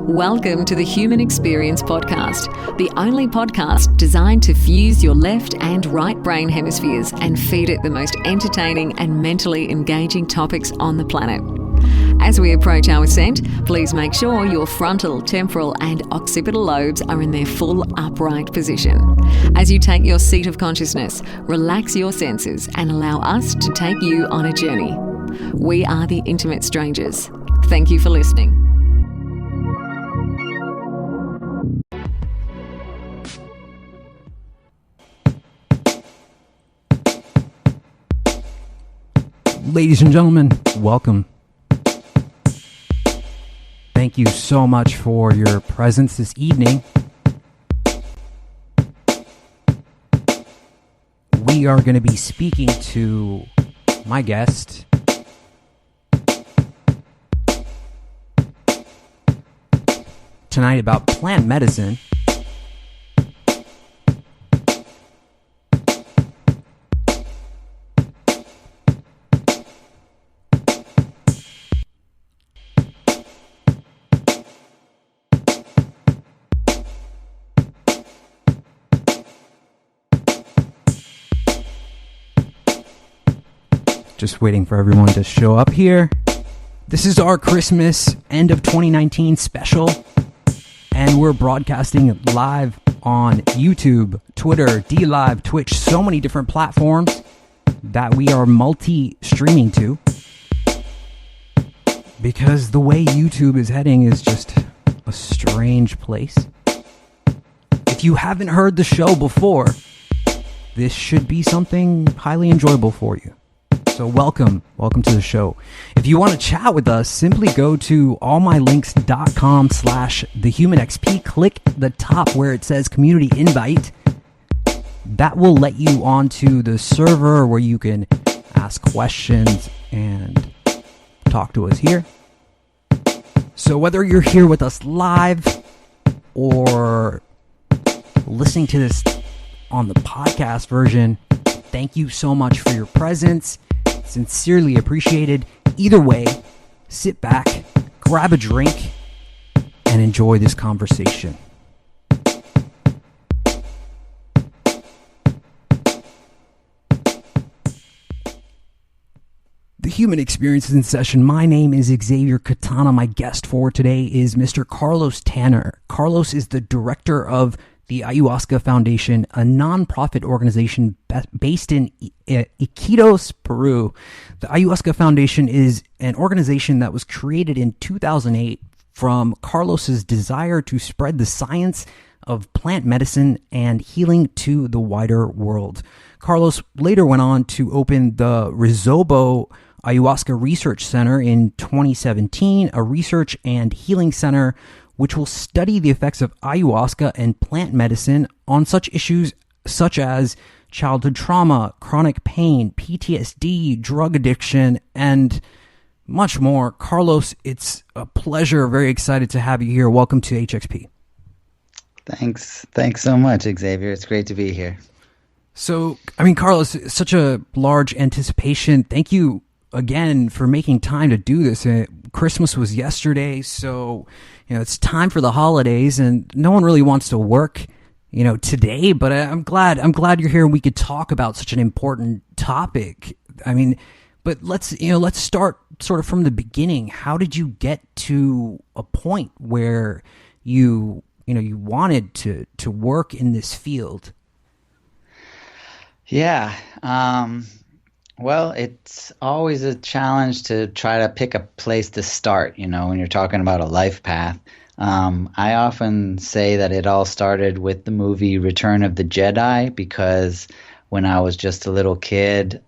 Welcome to the Human Experience Podcast, the only podcast designed to fuse your left and right brain hemispheres and feed it the most entertaining and mentally engaging topics on the planet. As we approach our ascent, please make sure your frontal, temporal and occipital lobes are in their full upright position. As you take your seat of consciousness, relax your senses and allow us to take you on a journey. We are the Intimate Strangers. Thank you for listening. Ladies and gentlemen, welcome. Thank you so much for your presence this evening. We are going to be speaking to my guest, tonight about plant medicine. Just waiting for everyone to show up here. This is our Christmas end of 2019 special, and we're broadcasting live on YouTube, Twitter, DLive, Twitch, so many different platforms that we are multi-streaming to, because the way YouTube is heading is just a strange place. If you haven't heard the show before, this should be something highly enjoyable for you. So welcome to the show. If you want to chat with us, simply go to allmylinks.com/thehumanxp. Click the top where it says community invite. That will let you onto the server where you can ask questions and talk to us here. So whether you're here with us live or listening to this on the podcast version, thank you so much for your presence. Sincerely appreciated. Either way, sit back, grab a drink, and enjoy this conversation. The Human Experience is in session. My name is Xavier Katana. My guest for today is Mr. Carlos Tanner. Carlos is the director of the Ayahuasca Foundation, a non-profit organization based in Iquitos, Peru. The Ayahuasca Foundation is an organization that was created in 2008 from Carlos's desire to spread the science of plant medicine and healing to the wider world. Carlos later went on to open the Riosbo Ayahuasca Research Center in 2017, a research and healing center which will study the effects of ayahuasca and plant medicine on such issues such as childhood trauma, chronic pain, PTSD, drug addiction, and much more. Carlos, it's a pleasure. Very excited to have you here. Welcome to HXP. Thanks so much, Xavier. It's great to be here. So, Carlos, such a large anticipation. Thank you again for making time to do this. Christmas was yesterday, so it's time for the holidays, and no one really wants to work, today. But I'm glad you're here, and we could talk about such an important topic. But let's start sort of from the beginning. How did you get to a point where you wanted to work in this field? Yeah. Well, it's always a challenge to try to pick a place to start, when you're talking about a life path. I often say that it all started with the movie Return of the Jedi, because when I was just a little kid,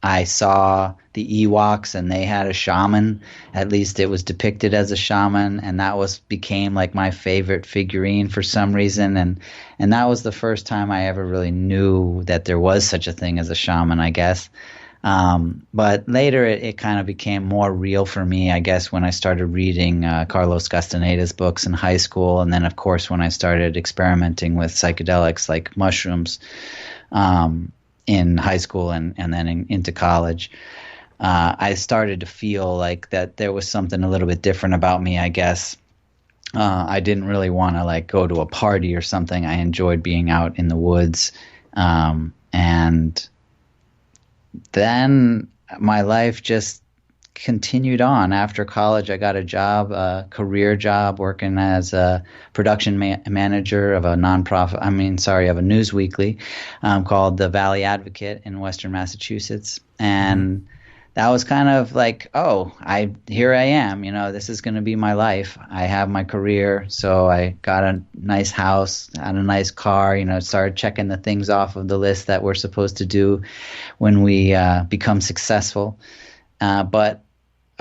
I saw the Ewoks and they had a shaman. At least it was depicted as a shaman, and that became like my favorite figurine for some reason. And that was the first time I ever really knew that there was such a thing as a shaman, I guess. But later it kind of became more real for me, I guess, when I started reading Carlos Castaneda's books in high school. And then, of course, when I started experimenting with psychedelics like mushrooms in high school and then into college. I started to feel like that there was something a little bit different about me, I guess. I didn't really want to like go to a party or something. I enjoyed being out in the woods. And then my life just continued on. After college, I got a job, a career job, working as a production manager of a nonprofit. Of a news weekly called The Valley Advocate in Western Massachusetts, and that was kind of like, oh, here I am. This is going to be my life. I have my career, so I got a nice house, had a nice car. Started checking the things off of the list that we're supposed to do when we become successful. But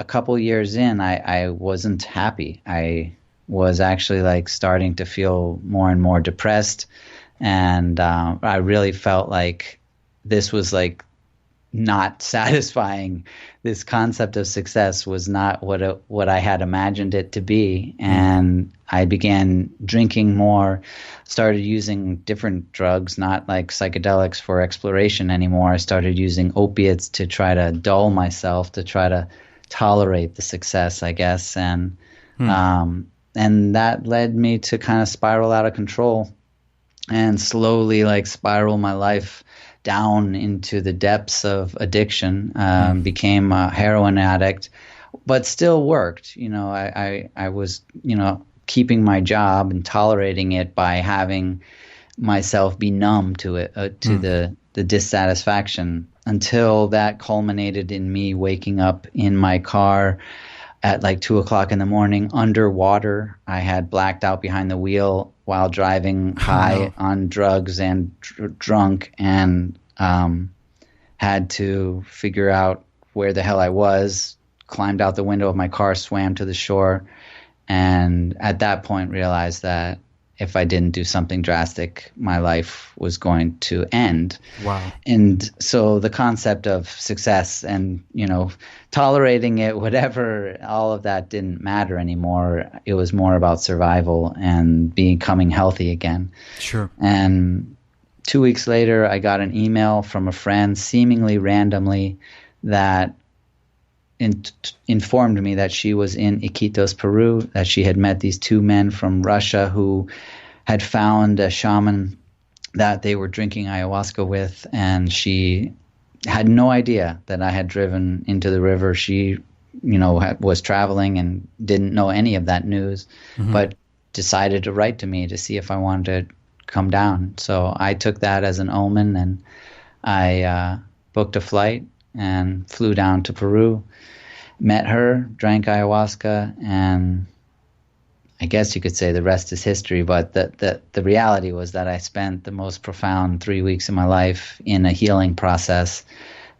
a couple years in, I wasn't happy. I was actually like starting to feel more and more depressed, and I really felt like this was like not satisfying. This concept of success was not what I had imagined it to be, and I began drinking more, started using different drugs, not like psychedelics for exploration anymore. I started using opiates to try to dull myself, to try to tolerate the success, I guess, and that led me to kind of spiral out of control and slowly like spiral my life down into the depths of addiction. Became a heroin addict, but still worked. I was keeping my job and tolerating it by having myself be numb to it, to the dissatisfaction, until that culminated in me waking up in my car at like 2:00 in the morning underwater. I had blacked out behind the wheel while driving high on drugs and drunk, and had to figure out where the hell I was, climbed out the window of my car, swam to the shore, and at that point realized that if I didn't do something drastic, my life was going to end. Wow. And so the concept of success and, tolerating it, whatever, all of that didn't matter anymore. It was more about survival and becoming healthy again. Sure. And 2 weeks later, I got an email from a friend, seemingly randomly, that informed me that she was in Iquitos, Peru, that she had met these two men from Russia who had found a shaman that they were drinking ayahuasca with, and she had no idea that I had driven into the river. She, was traveling and didn't know any of that news, but decided to write to me to see if I wanted to come down. So I took that as an omen, and I booked a flight and flew down to Peru, met her, drank ayahuasca, and I guess you could say the rest is history. But the reality was that I spent the most profound 3 weeks of my life in a healing process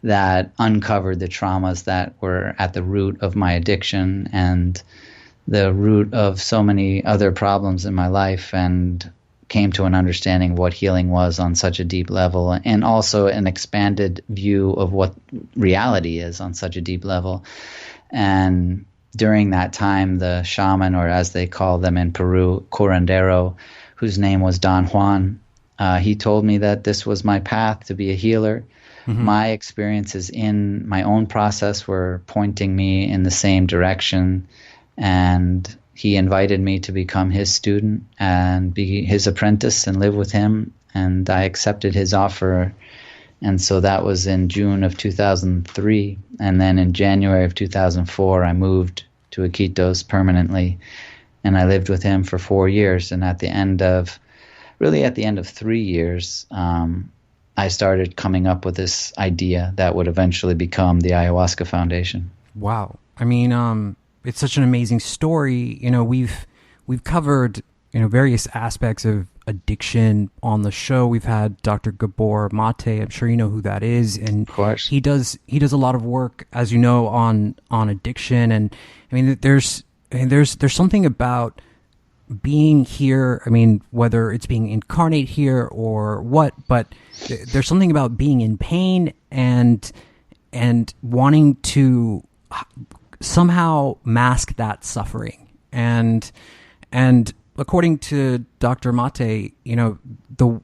that uncovered the traumas that were at the root of my addiction and the root of so many other problems in my life, and came to an understanding of what healing was on such a deep level, and also an expanded view of what reality is on such a deep level. And during that time, the shaman, or as they call them in Peru, curandero, whose name was Don Juan, he told me that this was my path to be a healer. My experiences in my own process were pointing me in the same direction, and he invited me to become his student and be his apprentice and live with him, and I accepted his offer. And so that was in June of 2003. And then in January of 2004, I moved to Iquitos permanently, and I lived with him for 4 years. And at the end of 3 years, I started coming up with this idea that would eventually become the Ayahuasca Foundation. Wow. I mean, it's such an amazing story. We've covered, various aspects of addiction on the show. We've had Dr. Gabor Mate. I'm sure you know who that is. And of course, he does a lot of work, as you know, on addiction. And I mean, there's something about being here. I mean, whether it's being incarnate here or what, but there's something about being in pain and wanting to somehow mask that suffering. And according to Dr. Mate,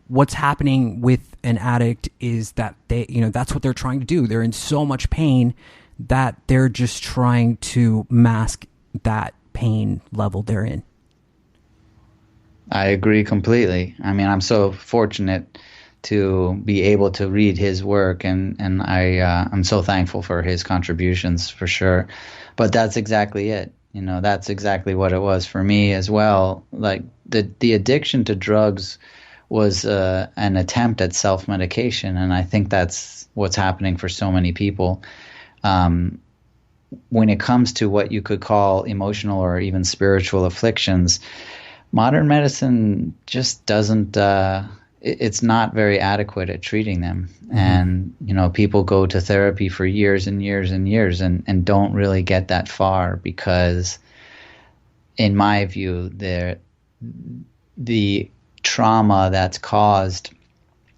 what's happening with an addict is that they, that's what they're trying to do. They're in so much pain that they're just trying to mask that pain level they're in. I agree completely. I mean, I'm so fortunate to be able to read his work, and I'm so thankful for his contributions for sure. But that's exactly it. You know, that's exactly what it was for me as well. Like the addiction to drugs was an attempt at self-medication, and I think that's what's happening for so many people. Um, when it comes to what you could call emotional or even spiritual afflictions, modern medicine just doesn't it's not very adequate at treating them. And people go to therapy for years and years and years and don't really get that far because, in my view, the trauma that's caused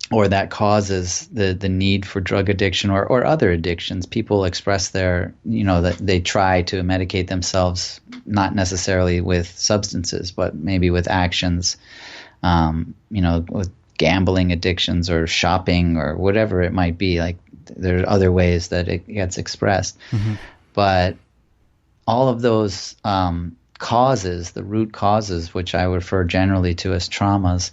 or that causes the need for drug addiction or other addictions. People express that they try to medicate themselves, not necessarily with substances, but maybe with actions, with gambling addictions or shopping or whatever it might be. Like, there are other ways that it gets expressed. Mm-hmm. But all of those causes, the root causes, which I refer generally to as traumas,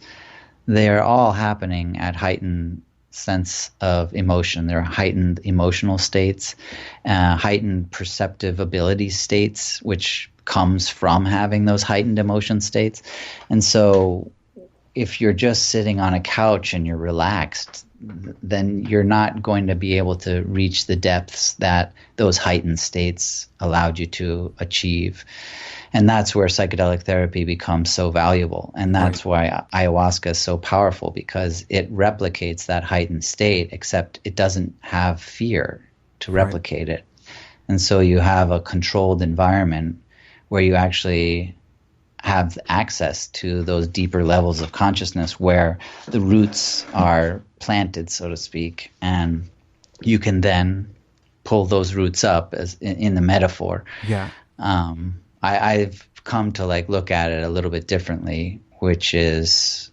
they are all happening at heightened sense of emotion. They're heightened emotional states, heightened perceptive ability states, which comes from having those heightened emotion states. And so if you're just sitting on a couch and you're relaxed, then you're not going to be able to reach the depths that those heightened states allowed you to achieve. And that's where psychedelic therapy becomes so valuable. And that's why ayahuasca is so powerful, because it replicates that heightened state, except it doesn't have fear to replicate it. And so you have a controlled environment where you actually have access to those deeper levels of consciousness where the roots are planted, so to speak. And you can then pull those roots up, as in the metaphor. Yeah. I've come to look at it a little bit differently, which is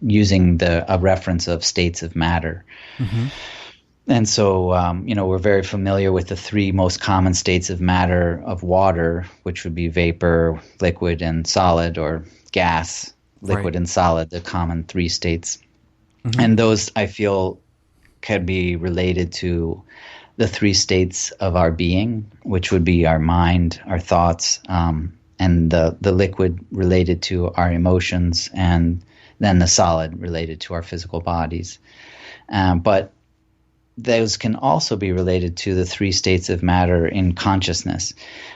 using a reference of states of matter. Mm-hmm. And so, we're very familiar with the three most common states of matter of water, which would be vapor, liquid, and solid, or gas, liquid, and solid, the common three states. Mm-hmm. And those, I feel, can be related to the three states of our being, which would be our mind, our thoughts, and the liquid related to our emotions, and then the solid related to our physical bodies. But those can also be related to the three states of matter in consciousness,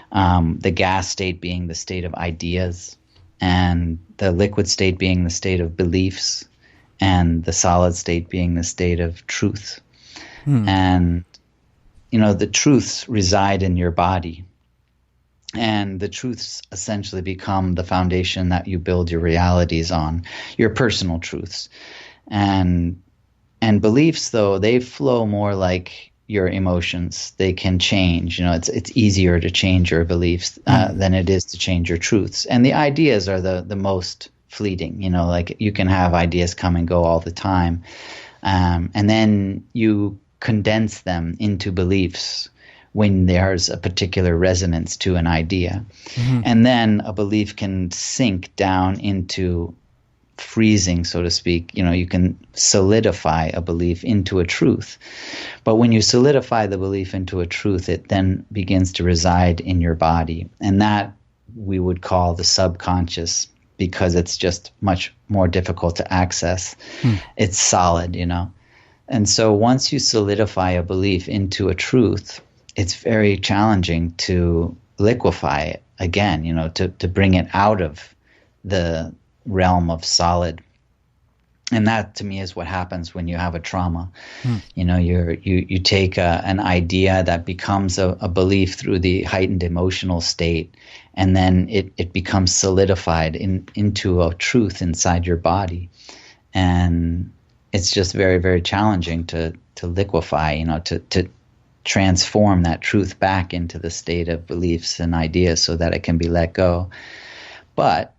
the gas state being the state of ideas, and the liquid state being the state of beliefs, and the solid state being the state of truth. And the truths reside in your body, and the truths essentially become the foundation that you build your realities on, your personal truths. And beliefs, though, they flow more like your emotions. They can change. It's easier to change your beliefs than it is to change your truths. And the ideas are the most fleeting. You can have ideas come and go all the time. And then you condense them into beliefs when there's a particular resonance to an idea. Mm-hmm. And then a belief can sink down into freezing, so to speak. You can solidify a belief into a truth. But when you solidify the belief into a truth, it then begins to reside in your body. And that we would call the subconscious, because it's just much more difficult to access. It's solid, And so once you solidify a belief into a truth, it's very challenging to liquefy it again, to bring it out of the realm of solid. And that, to me, is what happens when you have a trauma. You take an idea that becomes a belief through the heightened emotional state, and then it becomes solidified into a truth inside your body. And it's just very, very challenging to liquefy, to transform that truth back into the state of beliefs and ideas so that it can be let go. But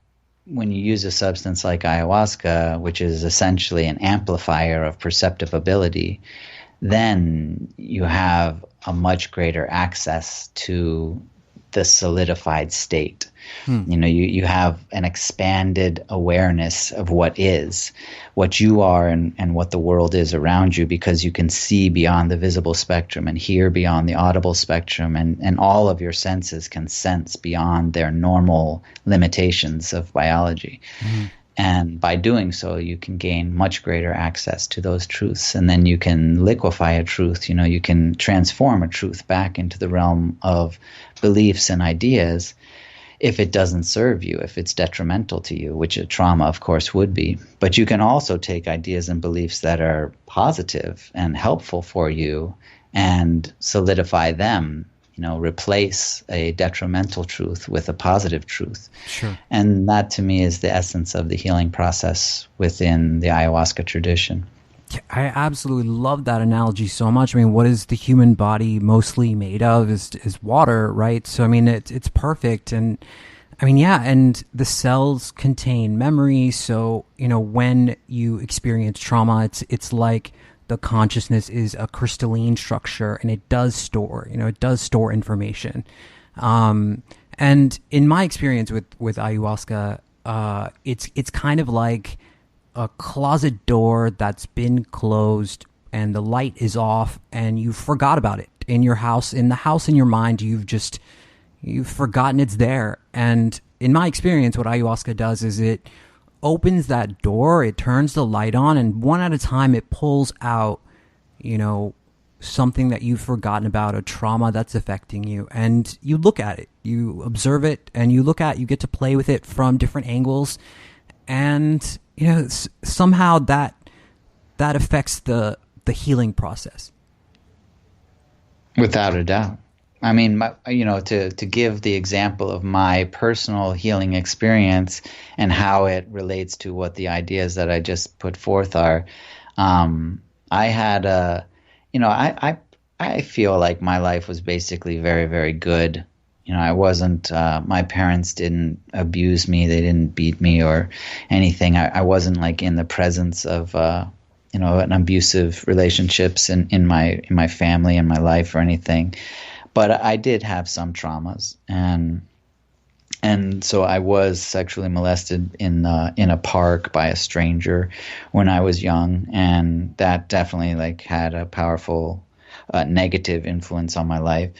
when you use a substance like ayahuasca, which is essentially an amplifier of perceptive ability, then you have a much greater access to the solidified state. You know, you have an expanded awareness of what is, what you are, and what the world is around you, because you can see beyond the visible spectrum and hear beyond the audible spectrum, and all of your senses can sense beyond their normal limitations of biology. And by doing so, you can gain much greater access to those truths. And then you can liquefy a truth. You know, you can transform a truth back into the realm of beliefs and ideas if it doesn't serve you, if it's detrimental to you, which a trauma, of course, would be. But you can also take ideas and beliefs that are positive and helpful for you and solidify them. You know, replace a detrimental truth with a positive truth. Sure. And that, to me, is the essence of the healing process within the ayahuasca tradition. I absolutely love that analogy so much. I mean, what is the human body mostly made of is water, right? So, I mean, it's perfect. And I mean, yeah, and the cells contain memory. So, you know, when you experience trauma, it's like the consciousness is a crystalline structure, and it does store information. And in my experience with ayahuasca, it's kind of like a closet door that's been closed and the light is off, and you forgot about it in your house, in your mind. You've forgotten it's there. And in my experience, what ayahuasca does is it opens that door, it turns the light on, and one at a time it pulls out, you know, something that you've forgotten about, a trauma that's affecting you, and you look at it, you observe it, and you get to play with it from different angles, and you know, somehow that affects the healing process. Without a doubt. I mean, to give the example of my personal healing experience and how it relates to what the ideas that I just put forth are, I had I feel like my life was basically very, very good. You know, I wasn't, my parents didn't abuse me. They didn't beat me or anything. I wasn't like in the presence of, an abusive relationships in my family and my life or anything. But I did have some traumas, and so I was sexually molested in a park by a stranger when I was young, and that definitely like had a powerful negative influence on my life.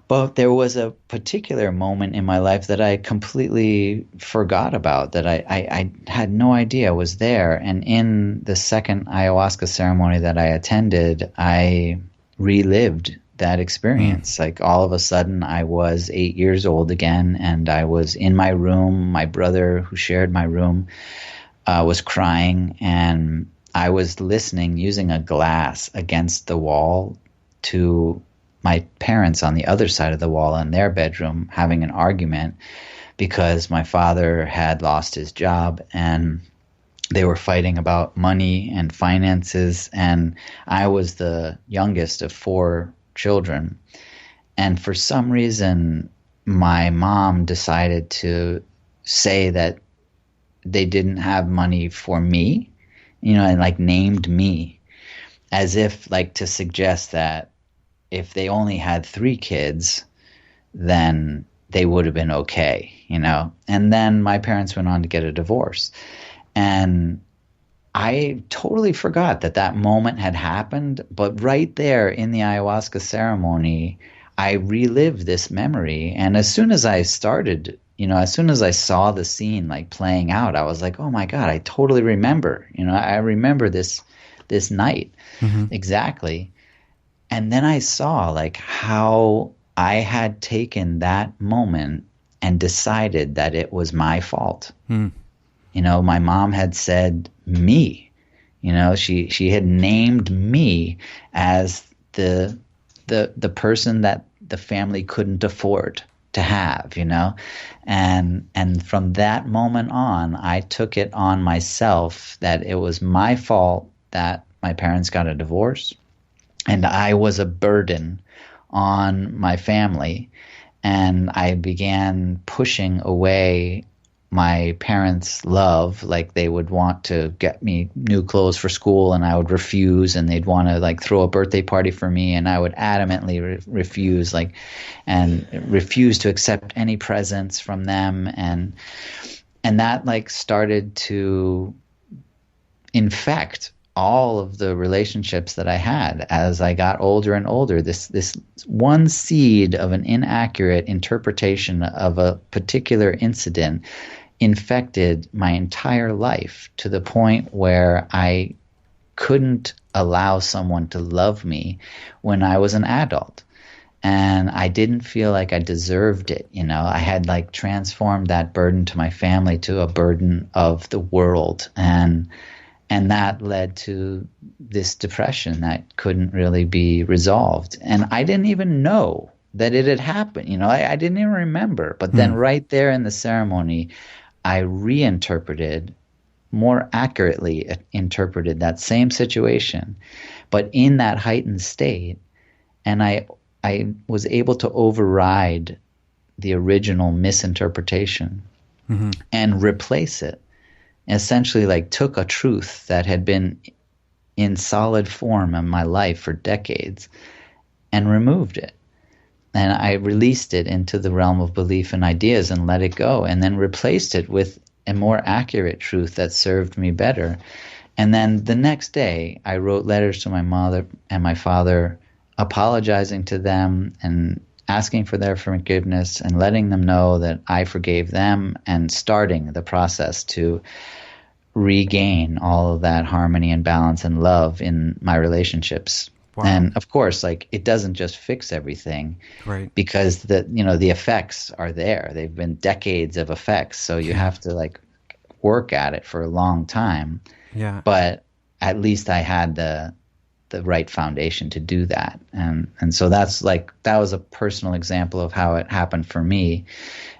But there was a particular moment in my life that I completely forgot about, that I had no idea was there. And in the second ayahuasca ceremony that I attended, I relived that experience. Like all of a sudden I was 8 years old again, and I was in my room. My brother, who shared my room, was crying, and I was listening using a glass against the wall to my parents on the other side of the wall in their bedroom having an argument because my father had lost his job and they were fighting about money and finances, and I was the youngest of 4 children. And for some reason, my mom decided to say that they didn't have money for me, and like named me, as if like to suggest that if they only had 3 kids, then they would have been okay, And then my parents went on to get a divorce. And I totally forgot that moment had happened, but right there in the ayahuasca ceremony, I relived this memory. And as soon as I started, as soon as I saw the scene like playing out, I was like, oh my God, I totally remember. I remember this night exactly. And then I saw like how I had taken that moment and decided that it was my fault. My mom had said me, she had named me as the person that the family couldn't afford to have, and from that moment on, I took it on myself that it was my fault that my parents got a divorce, and I was a burden on my family, and I began pushing away my parents' love. Like they would want to get me new clothes for school and I would refuse, and they'd want to like throw a birthday party for me and I would adamantly refuse, like, and refuse to accept any presents from them. And that like started to infect all of the relationships that I had as I got older and older. This one seed of an inaccurate interpretation of a particular incident infected my entire life to the point where I couldn't allow someone to love me when I was an adult. And I didn't feel like I deserved it. You know, I had like transformed that burden to my family to a burden of the world. And that led to this depression that couldn't really be resolved. And I didn't even know that it had happened. You know, I didn't even remember. But then right there in the ceremony, I reinterpreted, more accurately interpreted that same situation, but in that heightened state. And I was able to override the original misinterpretation and replace it. Essentially, like, took a truth that had been in solid form in my life for decades and removed it. And I released it into the realm of belief and ideas and let it go, and then replaced it with a more accurate truth that served me better. And then the next day, I wrote letters to my mother and my father, apologizing to them and asking for their forgiveness and letting them know that I forgave them, and starting the process to regain all of that harmony and balance and love in my relationships. Wow. And of course, like, it doesn't just fix everything, right? Because the effects are there. They've been decades of effects, so you have to like work at it for a long time. Yeah. But at least I had the right foundation to do that. And so that was a personal example of how it happened for me.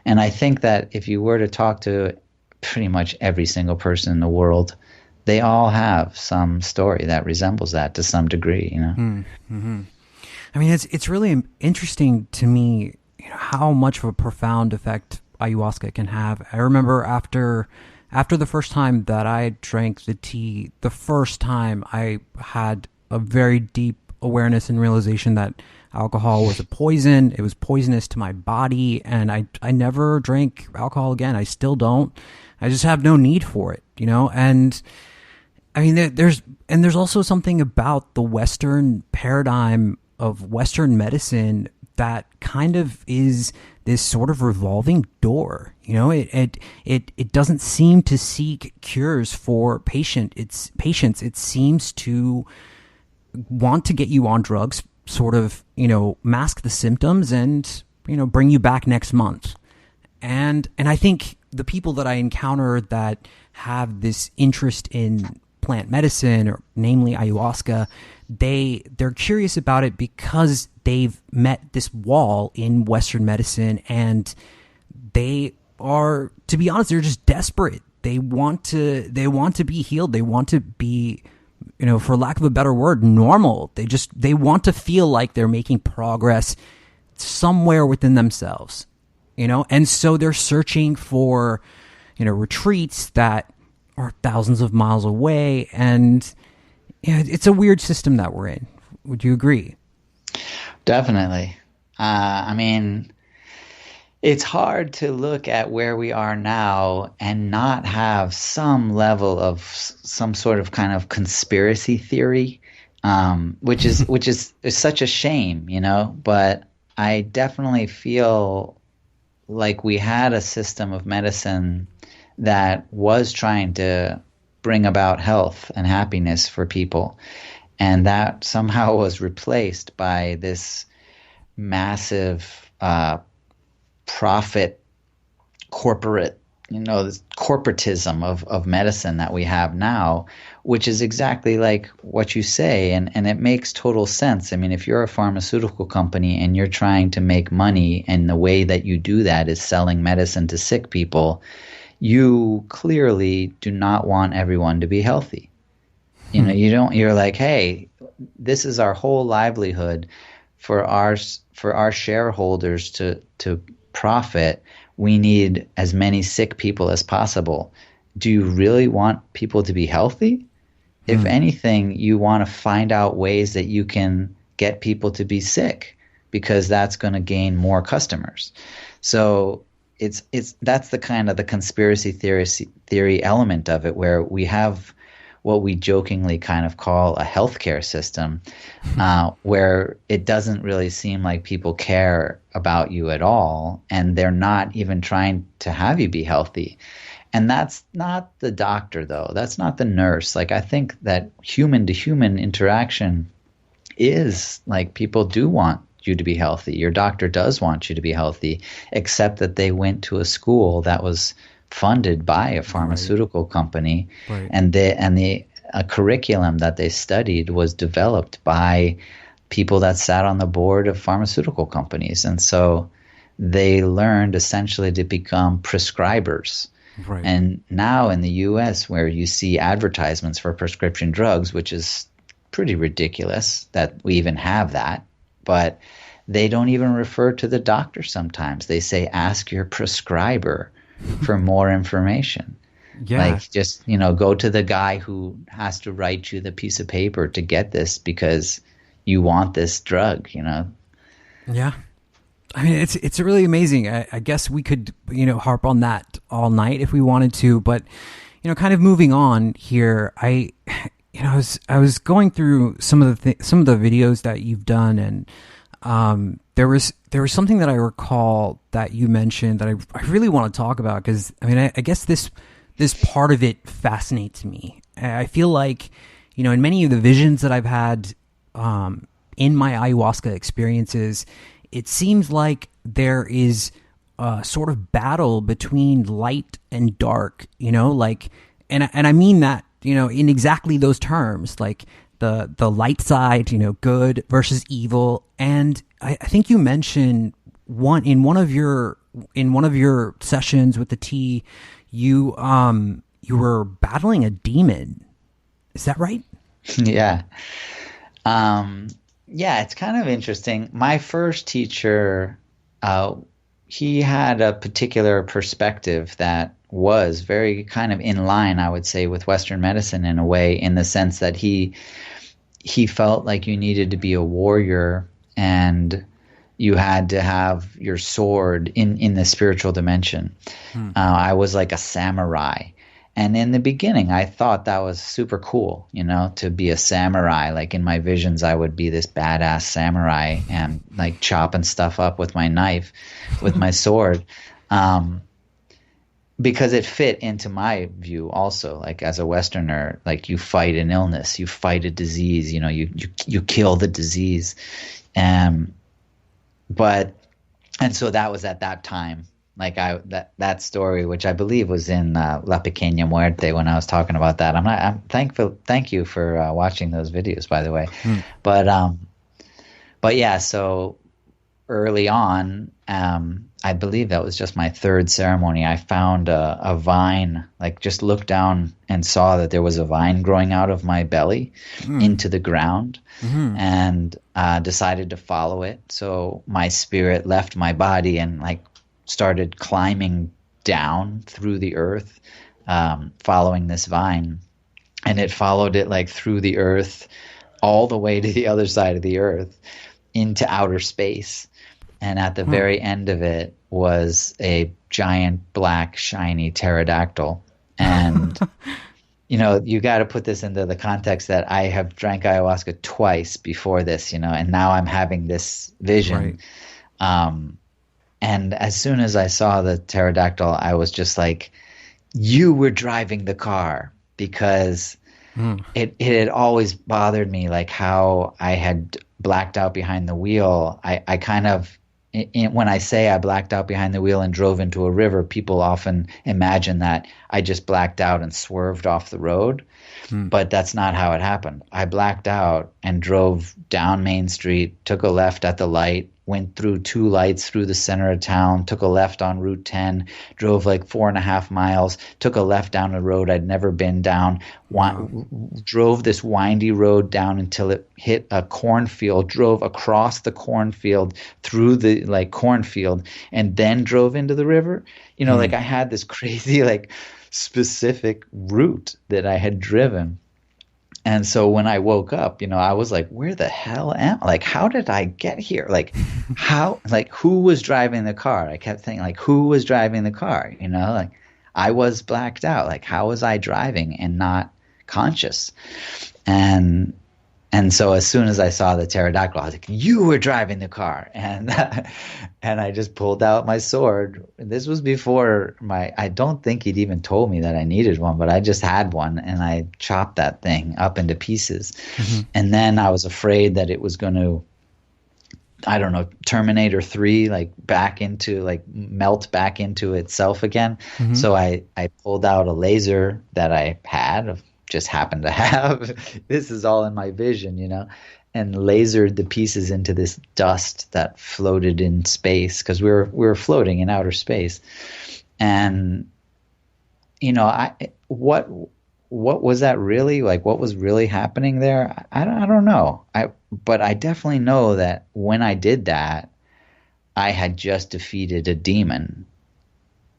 And I think that if you were to talk to pretty much every single person in the world, they all have some story that resembles that to some degree, you know? Mm-hmm. I mean, it's really interesting to me, you know, how much of a profound effect ayahuasca can have. I remember after the first time that I drank the tea, the first time I had a very deep awareness and realization that alcohol was a poison. It was poisonous to my body, and I never drank alcohol again. I still don't. I just have no need for it, you know? And I mean, there's also something about the Western paradigm of Western medicine that kind of is this sort of revolving door. You know, it doesn't seem to seek cures for patients. It seems to want to get you on drugs, sort of, you know, mask the symptoms and, you know, bring you back next month. And I think the people that I encounter that have this interest in plant medicine, or namely ayahuasca, they're curious about it because they've met this wall in Western medicine, and they are, to be honest, they're just desperate. They want to be healed. They want to be, you know, for lack of a better word, normal. They want to feel like they're making progress somewhere within themselves, you know? And so they're searching for, you know, retreats that are thousands of miles away. And you know, it's a weird system that we're in. Would you agree? Definitely. I mean, it's hard to look at where we are now and not have some level of some sort of kind of conspiracy theory, which is such a shame, you know. But I definitely feel like we had a system of medicine that was trying to bring about health and happiness for people, and that somehow was replaced by this massive profit corporate, you know, this corporatism of medicine that we have now, which is exactly like what you say, and it makes total sense. I mean, if you're a pharmaceutical company and you're trying to make money, and the way that you do that is selling medicine to sick people, you clearly do not want everyone to be healthy. You know, you're like, hey, this is our whole livelihood for our shareholders to profit, we need as many sick people as possible. Do you really want people to be healthy? If anything, you want to find out ways that you can get people to be sick, because that's going to gain more customers. So that's the kind of the conspiracy theory element of it, where we have what we jokingly kind of call a healthcare system, where it doesn't really seem like people care about you at all, and they're not even trying to have you be healthy. And that's not the doctor, though. That's not the nurse. Like, I think that human to human interaction is like, people do want you to be healthy. Your doctor does want you to be healthy, except that they went to a school that was funded by a pharmaceutical company, and the curriculum that they studied was developed by people that sat on the board of pharmaceutical companies. And so they learned essentially to become prescribers. Right. And now in the US, where you see advertisements for prescription drugs, which is pretty ridiculous that we even have that, but they don't even refer to the doctor sometimes. They say, ask your prescriber for more information. Yeah. Like, just, go to the guy who has to write you the piece of paper to get this because you want this drug, Yeah. I mean, it's really amazing. I guess we could, harp on that all night if we wanted to, but, kind of moving on here, I was going through some of the videos that you've done, and there was something that I recall that you mentioned that I really want to talk about, because I mean, I guess this part of it fascinates me. I feel like, in many of the visions that I've had in my ayahuasca experiences, it seems like there is a sort of battle between light and dark, like, and I mean that, in exactly those terms, like the light side, good versus evil. And I think you mentioned in one of your sessions with the tea, you were battling a demon. Is that right? Yeah. Yeah, it's kind of interesting. My first teacher, he had a particular perspective that was very kind of in line, I would say, with Western medicine in a way, in the sense that he felt like you needed to be a warrior and you had to have your sword in the spiritual dimension. I was like a samurai. And in the beginning, I thought that was super cool, to be a samurai. Like, in my visions, I would be this badass samurai and like chopping stuff up with my knife, with my sword, because it fit into my view also. Like, as a Westerner, like, you fight an illness, you fight a disease, you kill the disease, and so that was at that time. Like, that story, which I believe was in La Pequeña Muerte, when I was talking about that. I'm thankful. Thank you for watching those videos, by the way. But yeah, so early on, I believe that was just my third ceremony. I found a vine, like, just looked down and saw that there was a vine growing out of my belly into the ground, and decided to follow it. So my spirit left my body and like started climbing down through the earth, following this vine, and it followed it like through the earth all the way to the other side of the earth into outer space. And at the very end of it was a giant black shiny pterodactyl. And you got to put this into the context that I have drank ayahuasca twice before this, and now I'm having this vision. Right. And as soon as I saw the pterodactyl, I was just like, you were driving the car, because it had always bothered me, like how I had blacked out behind the wheel. I kind of, when I say I blacked out behind the wheel and drove into a river, people often imagine that I just blacked out and swerved off the road. But that's not how it happened. I blacked out and drove down Main Street, took a left at the light, went through 2 lights through the center of town, took a left on Route 10, drove like 4.5 miles, took a left down a road I'd never been down, drove this windy road down until it hit a cornfield, drove across the cornfield through the like cornfield, and then drove into the river. Like I had this crazy like specific route that I had driven. And so when I woke up, I was like, where the hell am I? Like, how did I get here? Like, who was driving the car? I kept thinking, like, who was driving the car? Like, I was blacked out. Like, how was I driving and not conscious? And so as soon as I saw the pterodactyl, I was like, you were driving the car. And I just pulled out my sword. This was before I don't think he'd even told me that I needed one, but I just had one, and I chopped that thing up into pieces. Mm-hmm. And then I was afraid that it was going to, I don't know, Terminator 3, like melt back into itself again. Mm-hmm. So I pulled out a laser that I had, just happened to have. This is all in my vision, and lasered the pieces into this dust that floated in space, because we were floating in outer space. And what was that really like? What was really happening there? I don't know. But I definitely know that when I did that, I had just defeated a demon.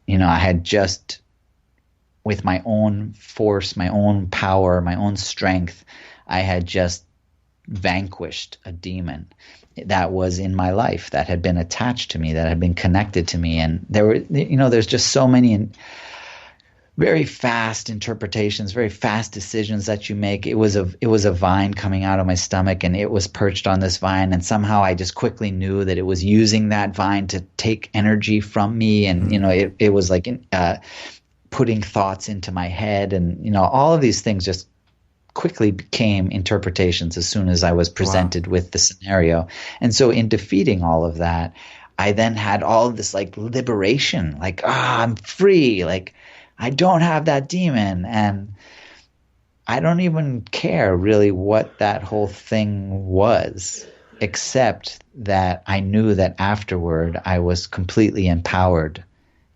I had just, with my own force, my own power, my own strength, I had just vanquished a demon that was in my life, that had been attached to me, that had been connected to me. And there's just so many very fast interpretations, very fast decisions that you make. It was a vine coming out of my stomach, and it was perched on this vine, and somehow I just quickly knew that it was using that vine to take energy from me. And it was like putting thoughts into my head, and all of these things just quickly became interpretations as soon as I was presented with the scenario. And so in defeating all of that, I then had all of this like liberation, like, I'm free, like I don't have that demon. And I don't even care really what that whole thing was, except that I knew that afterward I was completely empowered.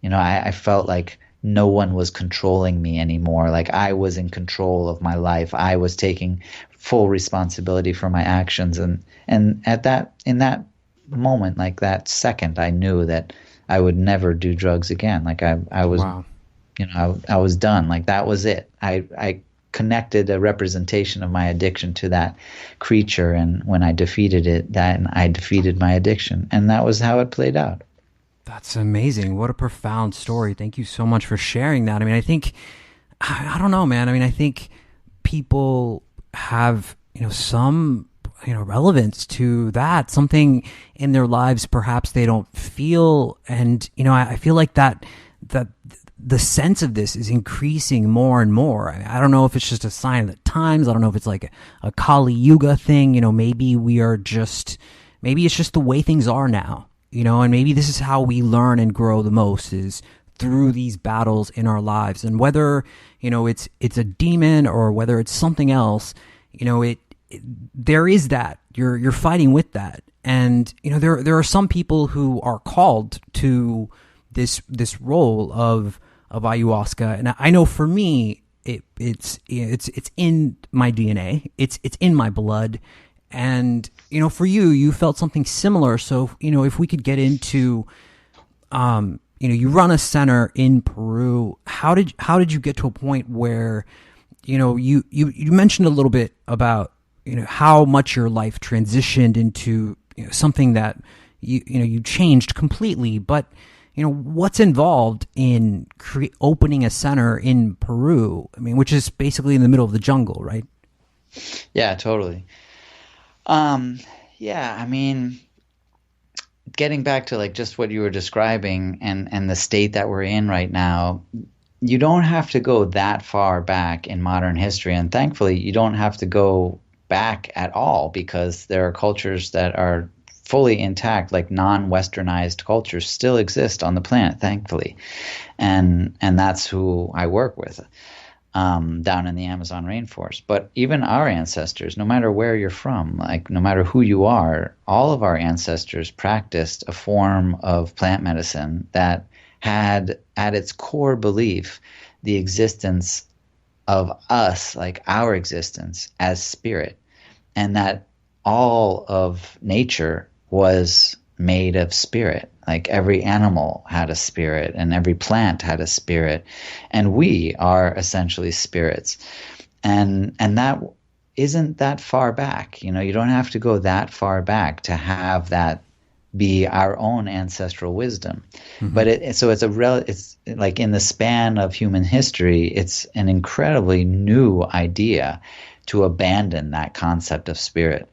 I felt like no one was controlling me anymore. Like I was in control of my life. I was taking full responsibility for my actions. And in that moment, like that second, I knew that I would never do drugs again. Like I was, I was done. Like that was it. I connected a representation of my addiction to that creature. And when I defeated it, I defeated my addiction. And that was how it played out. That's amazing. What a profound story. Thank you so much for sharing that. I mean, I don't know, man. I mean, I think people have, some, relevance to that, something in their lives perhaps they don't feel. And, I feel like that the sense of this is increasing more and more. I don't know if it's just a sign of the times. I don't know if it's like a Kali Yuga thing. Maybe it's just the way things are now. And maybe this is how we learn and grow the most, is through these battles in our lives. And whether, it's a demon or whether it's something else, there is that. You're fighting with that. And, there are some people who are called to this role of ayahuasca. And I know for me, it's in my DNA. It's in my blood. And, for you felt something similar. So, if we could get into, you run a center in Peru. How did you get to a point where, you mentioned a little bit about, how much your life transitioned into something that you changed completely, but, what's involved in opening a center in Peru? I mean, which is basically in the middle of the jungle, right? Yeah, totally. Yeah, I mean, getting back to like just what you were describing and the state that we're in right now, you don't have to go that far back in modern history. And thankfully, you don't have to go back at all, because there are cultures that are fully intact, like non-Westernized cultures still exist on the planet, thankfully. And that's who I work with. down in the Amazon rainforest. But even our ancestors, no matter where you're from, like no matter who you are, all of our ancestors practiced a form of plant medicine that had at its core belief the existence of us, like our existence as spirit, and that all of nature was made of spirit. Like every animal had a spirit and every plant had a spirit, and we are essentially spirits. And that isn't that far back. You know, you don't have to go that far back to have that be our own ancestral wisdom. Mm-hmm. But it's like in the span of human history, it's an incredibly new idea to abandon that concept of spirit.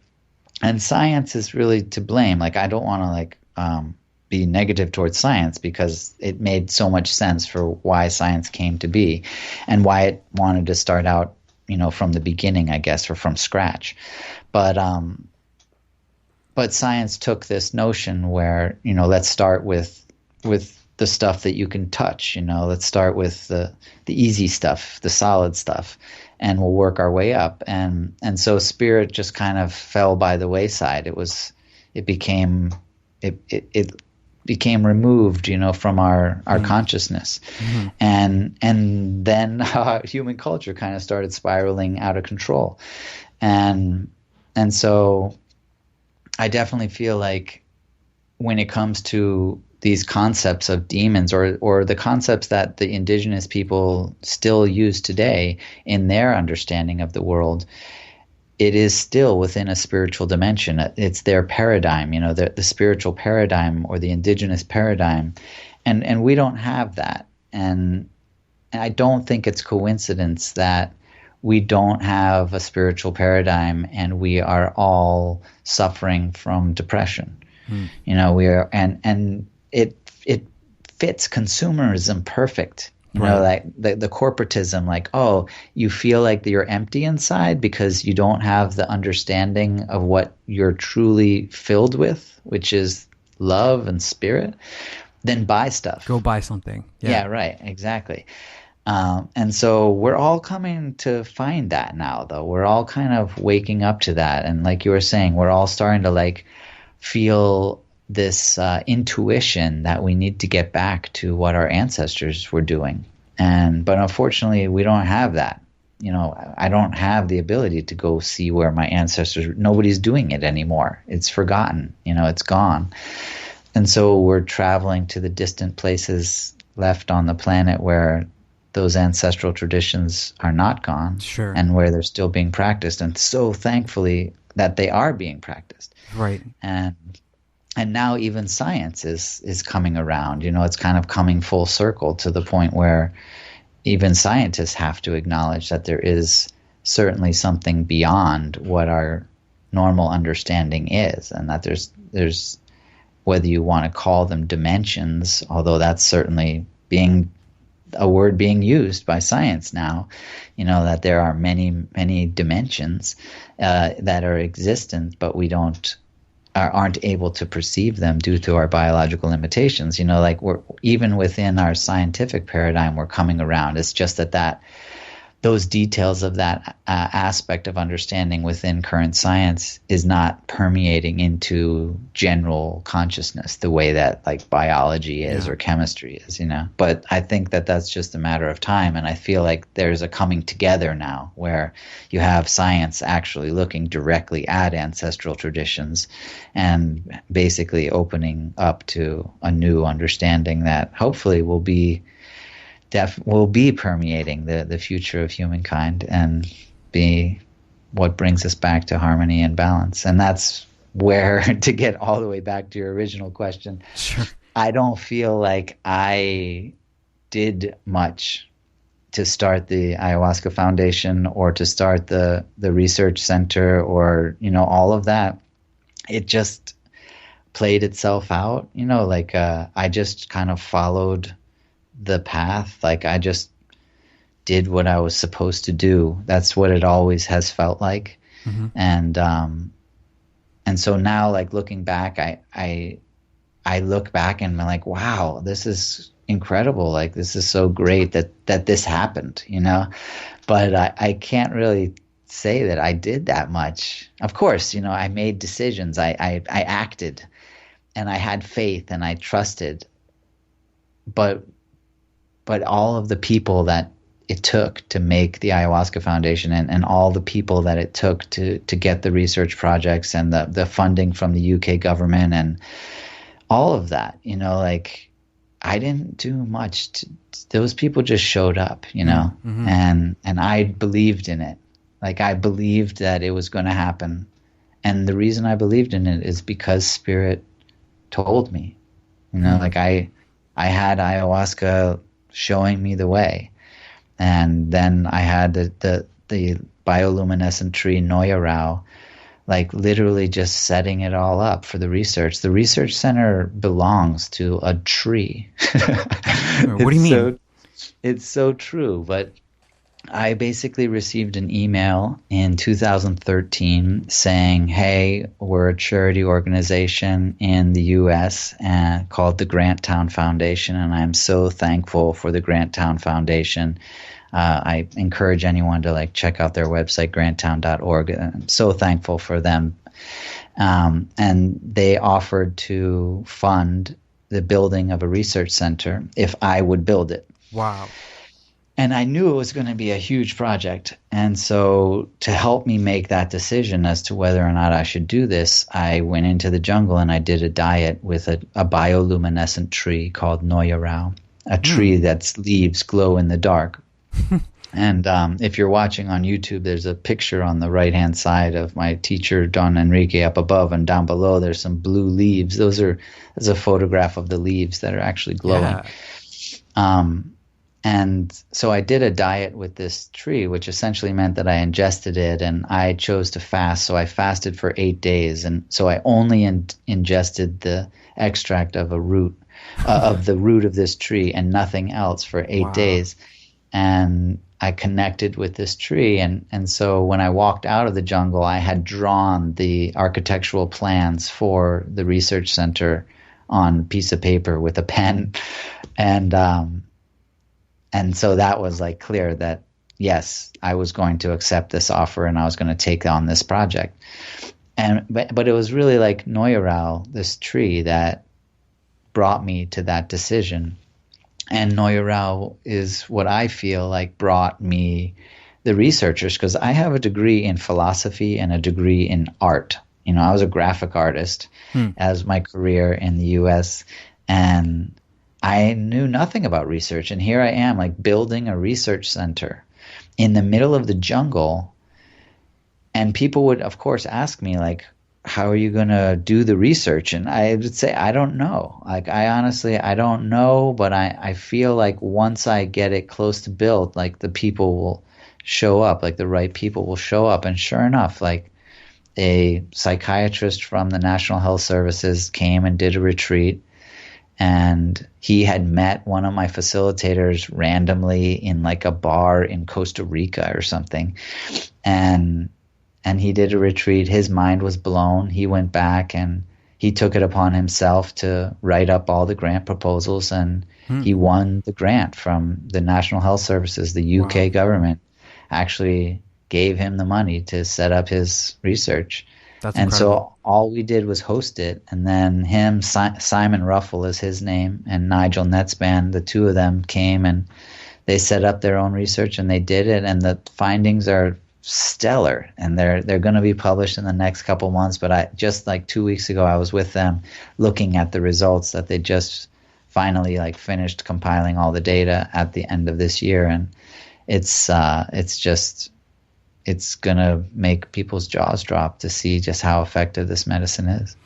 And science is really to blame. Like, I don't want to be negative towards science, because it made so much sense for why science came to be and why it wanted to start out, you know, from the beginning, I guess, or from scratch. But science took this notion where, you know, let's start with the stuff that you can touch, you know, let's start with the easy stuff, the solid stuff, and we'll work our way up. And so spirit just kind of fell by the wayside. It became removed, you know, from our consciousness. Mm-hmm. And then human culture kind of started spiraling out of control. And so I definitely feel like when it comes to these concepts of demons, or the concepts that the indigenous people still use today in their understanding of the world, it is still within a spiritual dimension. It's their paradigm, you know, the spiritual paradigm or the indigenous paradigm. And we don't have that. And I don't think it's coincidence that we don't have a spiritual paradigm and we are all suffering from depression. You know, we are, and it fits consumerism perfect. You know, like the corporatism, like, oh, you feel like you're empty inside because you don't have the understanding of what you're truly filled with, which is love and spirit. Then buy stuff. Go buy something. Yeah, right. Exactly. And so we're all coming to find that now, though. We're all kind of waking up to that. And like you were saying, we're all starting to like feel this intuition that we need to get back to what our ancestors were doing. But unfortunately, we don't have that. You know, I don't have the ability to go see where my ancestors, nobody's doing it anymore. It's forgotten, you know, it's gone. And so we're traveling to the distant places left on the planet where those ancestral traditions are not gone. Sure. And where they're still being practiced. And so thankfully that they are being practiced. Right. And now even science is coming around. You know, it's kind of coming full circle to the point where even scientists have to acknowledge that there is certainly something beyond what our normal understanding is, and that there's whether you want to call them dimensions, although that's certainly being a word being used by science now, you know, that there are many, many dimensions that are existent, but we aren't able to perceive them due to our biological limitations. You know, like we're even within our scientific paradigm, we're coming around. It's just that those details of that aspect of understanding within current science is not permeating into general consciousness the way that like biology is or chemistry is, you know. But I think that that's just a matter of time, and I feel like there's a coming together now where you have science actually looking directly at ancestral traditions and basically opening up to a new understanding that hopefully will be permeating the future of humankind and be what brings us back to harmony and balance. And that's where, to get all the way back to your original question, sure. I don't feel like I did much to start the Ayahuasca Foundation or to start the research center or, you know, all of that. It just played itself out, you know, like I just kind of followed the path. Like I just did what I was supposed to do. That's what it always has felt like. Mm-hmm. And so now, like looking back, I I look back and I'm like, wow, this is incredible. Like, this is so great that this happened, you know? But I can't really say that I did that much. Of course, you know, I made decisions. I acted, and I had faith, and I trusted. But all of the people that it took to make the Ayahuasca Foundation, and all the people that it took to get the research projects and the funding from the UK government and all of that, you know, like, I didn't do much. Those people just showed up, you know, Mm-hmm. and I believed in it. Like, I believed that it was going to happen. And the reason I believed in it is because Spirit told me, you know, like, I had ayahuasca showing me the way. And then I had the bioluminescent tree Noya Rao, like, literally just setting it all up for the research. The research center belongs to a tree. What do you mean? It's so true. But I basically received an email in 2013 saying, hey, we're a charity organization in the U.S. Called the Granttown Foundation, and I'm so thankful for the Granttown Foundation. I encourage anyone to check out their website, granttown.org. I'm so thankful for them. And they offered to fund the building of a research center if I would build it. Wow. And I knew it was going to be a huge project. And so to help me make that decision as to whether or not I should do this, I went into the jungle and I did a diet with a bioluminescent tree called Noya Rao, a tree that's leaves glow in the dark. And if you're watching on YouTube, there's a picture on the right-hand side of my teacher, Don Enrique, up above, and down below there's some blue leaves. There's a photograph of the leaves that are actually glowing. Yeah. And so I did a diet with this tree, which essentially meant that I ingested it, and I chose to fast. So I fasted for 8 days, and so I only ingested the extract of a root, of the root of this tree, and nothing else for 8 days. And I connected with this tree, and so when I walked out of the jungle, I had drawn the architectural plans for the research center on a piece of paper with a pen, and so that was clear that yes, I was going to accept this offer and I was going to take on this project. But it was really Noya Rao, this tree, that brought me to that decision. And Noya Rao is what I feel brought me the researchers, because I have a degree in philosophy and a degree in art. You know, I was a graphic artist as my career in the U.S., and I knew nothing about research. And here I am building a research center in the middle of the jungle. And people would, of course, ask me how are you going to do the research? And I would say, I don't know. I honestly don't know, but I feel once I get it close to built, the people will show up, the right people will show up. And sure enough, a psychiatrist from the National Health Services came and did a retreat, and he had met one of my facilitators randomly in a bar in Costa Rica or something. And he did a retreat. His mind was blown. He went back and he took it upon himself to write up all the grant proposals, and he won the grant from the National Health Services. The UK government actually gave him the money to set up his research. That's and incredible. So all we did was host it. And then him, Simon Ruffle is his name, and Nigel Netzban, the two of them came and they set up their own research and they did it. And the findings are stellar, and they're going to be published in the next couple months. But I just 2 weeks ago I was with them looking at the results that they just finally finished compiling all the data at the end of this year, and it's going to make people's jaws drop to see just how effective this medicine is.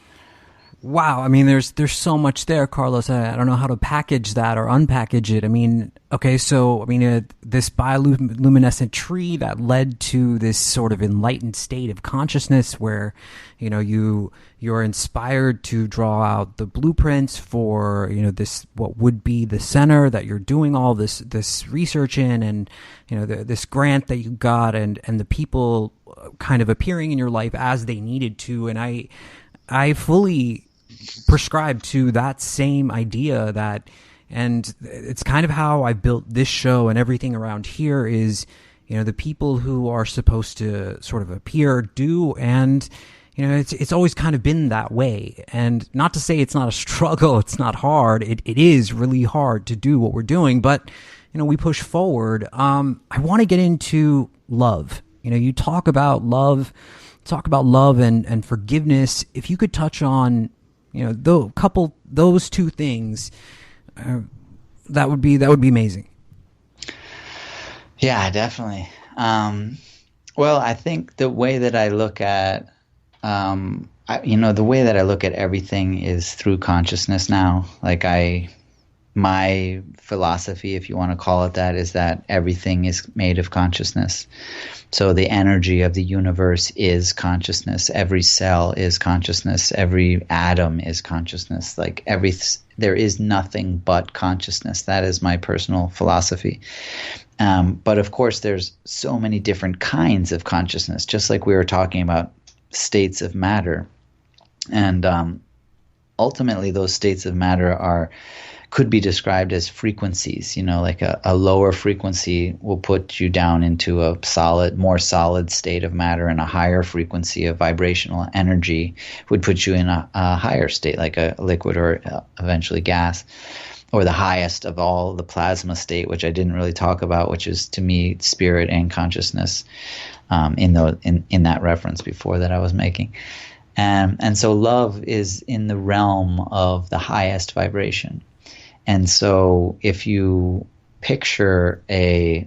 Wow. I mean, there's so much there, Carlos. I don't know how to package that or unpackage it. I mean, okay, so, this bioluminescent tree that led to this sort of enlightened state of consciousness where, you're inspired to draw out the blueprints for, this, what would be the center that you're doing all this research in, and, this grant that you got, and the people kind of appearing in your life as they needed to. And I fully prescribe to that same idea and it's kind of how I built this show and everything around here is, the people who are supposed to sort of appear do, and it's always kind of been that way. And not to say it's not a struggle, it's not hard. It is really hard to do what we're doing, but we push forward. I want to get into love. You talk about love and forgiveness. If you could touch on, those two things, that would be amazing. Yeah, definitely. Well, I think the way that I look at, the way that I look at everything is through consciousness now. Like my philosophy, if you want to call it that, is that everything is made of consciousness. So the energy of the universe is consciousness. Every cell is consciousness. Every atom is consciousness. There is nothing but consciousness. That is my personal philosophy. But of course, there's so many different kinds of consciousness, just like we were talking about states of matter. And ultimately, those states of matter could be described as frequencies. Like a lower frequency will put you down into a more solid state of matter, and a higher frequency of vibrational energy would put you in a higher state, like a liquid or eventually gas, or the highest of all, the plasma state, which I didn't really talk about, which is to me spirit and consciousness, in that reference before that I was making. And so love is in the realm of the highest vibration. And so if you picture a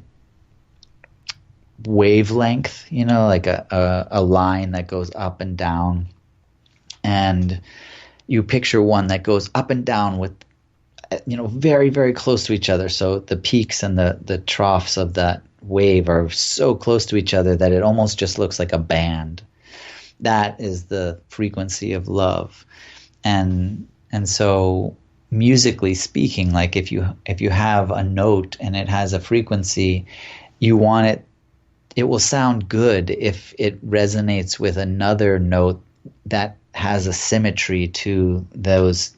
wavelength, like a line that goes up and down, and you picture one that goes up and down with, very, very close to each other. So the peaks and the troughs of that wave are so close to each other that it almost just looks like a band. That is the frequency of love. And so musically speaking, like if you have a note and it has a frequency, it will sound good if it resonates with another note that has a symmetry to those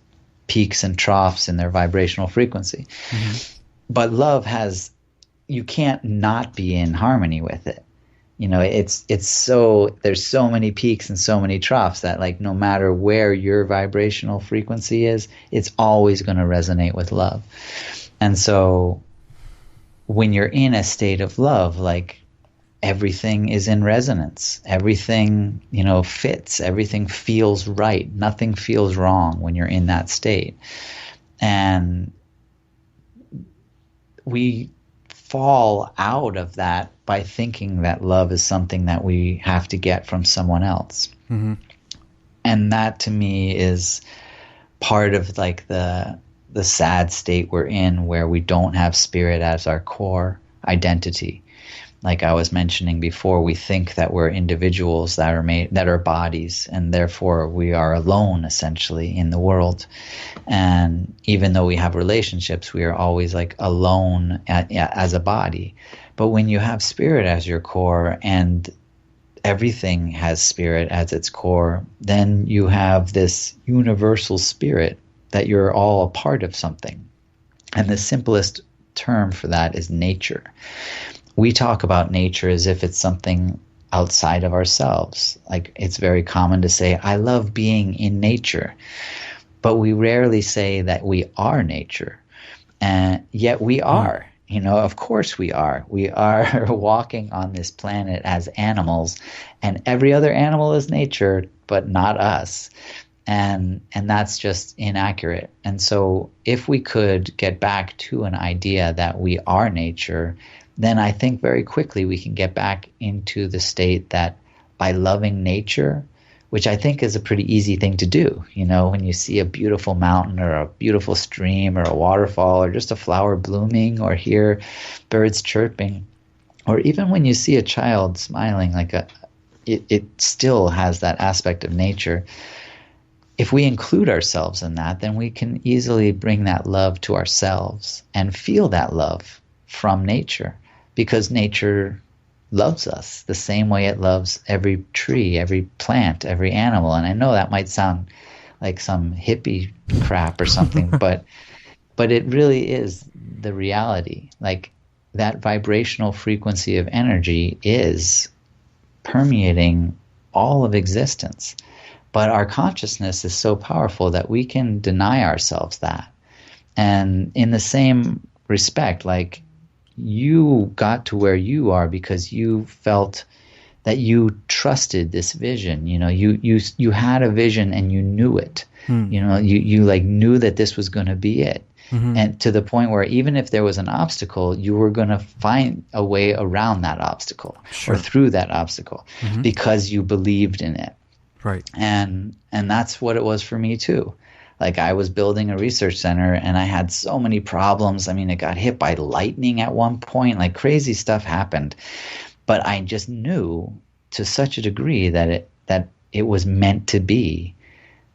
peaks and troughs in their vibrational frequency. Mm-hmm. But love you can't not be in harmony with it. There's so many peaks and so many troughs that no matter where your vibrational frequency is, it's always going to resonate with love. And so when you're in a state of love, everything is in resonance. Everything, fits. Everything feels right. Nothing feels wrong when you're in that state. And we fall out of that by thinking that love is something that we have to get from someone else. Mm-hmm. And that to me is part of the sad state we're in, where we don't have spirit as our core identity. Like I was mentioning before, we think that we're individuals that are bodies, and therefore we are alone essentially in the world. And even though we have relationships, we are always alone as a body. But when you have spirit as your core, and everything has spirit as its core, then you have this universal spirit that you're all a part of something. And the simplest term for that is nature. We talk about nature as if it's something outside of ourselves. It's very common to say, I love being in nature. But we rarely say that we are nature. And yet we are. Of course we are. We are walking on this planet as animals, and every other animal is nature, but not us. And that's just inaccurate. And so if we could get back to an idea that we are nature, then I think very quickly we can get back into the state that by loving nature, which I think is a pretty easy thing to do. When you see a beautiful mountain or a beautiful stream or a waterfall or just a flower blooming or hear birds chirping, or even when you see a child smiling, it still has that aspect of nature. If we include ourselves in that, then we can easily bring that love to ourselves and feel that love from nature, because nature loves us the same way it loves every tree, every plant, every animal. And I know that might sound like some hippie crap or something, but it really is the reality. Like that vibrational frequency of energy is permeating all of existence. But our consciousness is so powerful that we can deny ourselves that. And in the same respect, like you got to where you are because you felt that you trusted this vision. You know, you had a vision and you knew it. You know, you like knew that this was going to be it. And to the point where even if there was an obstacle, you were going to find a way around that obstacle or through that obstacle because you believed in it. Right. And that's what it was for me too. Like I was building a research center and I had so many problems. I mean, it got hit by lightning at one point, like crazy stuff happened. But I just knew to such a degree that it was meant to be,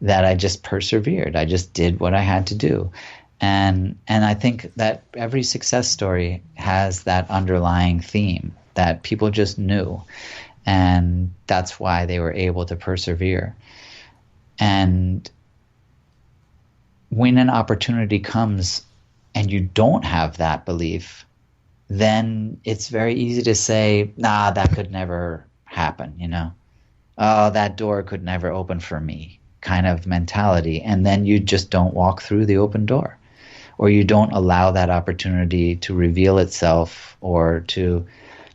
that I just persevered. I just did what I had to do. And I think that every success story has that underlying theme that people just knew. And that's why they were able to persevere. And when an opportunity comes and you don't have that belief, then it's very easy to say, nah, that could never happen, you know? Oh, that door could never open for me, kind of mentality. And then you just don't walk through the open door, or you don't allow that opportunity to reveal itself or to,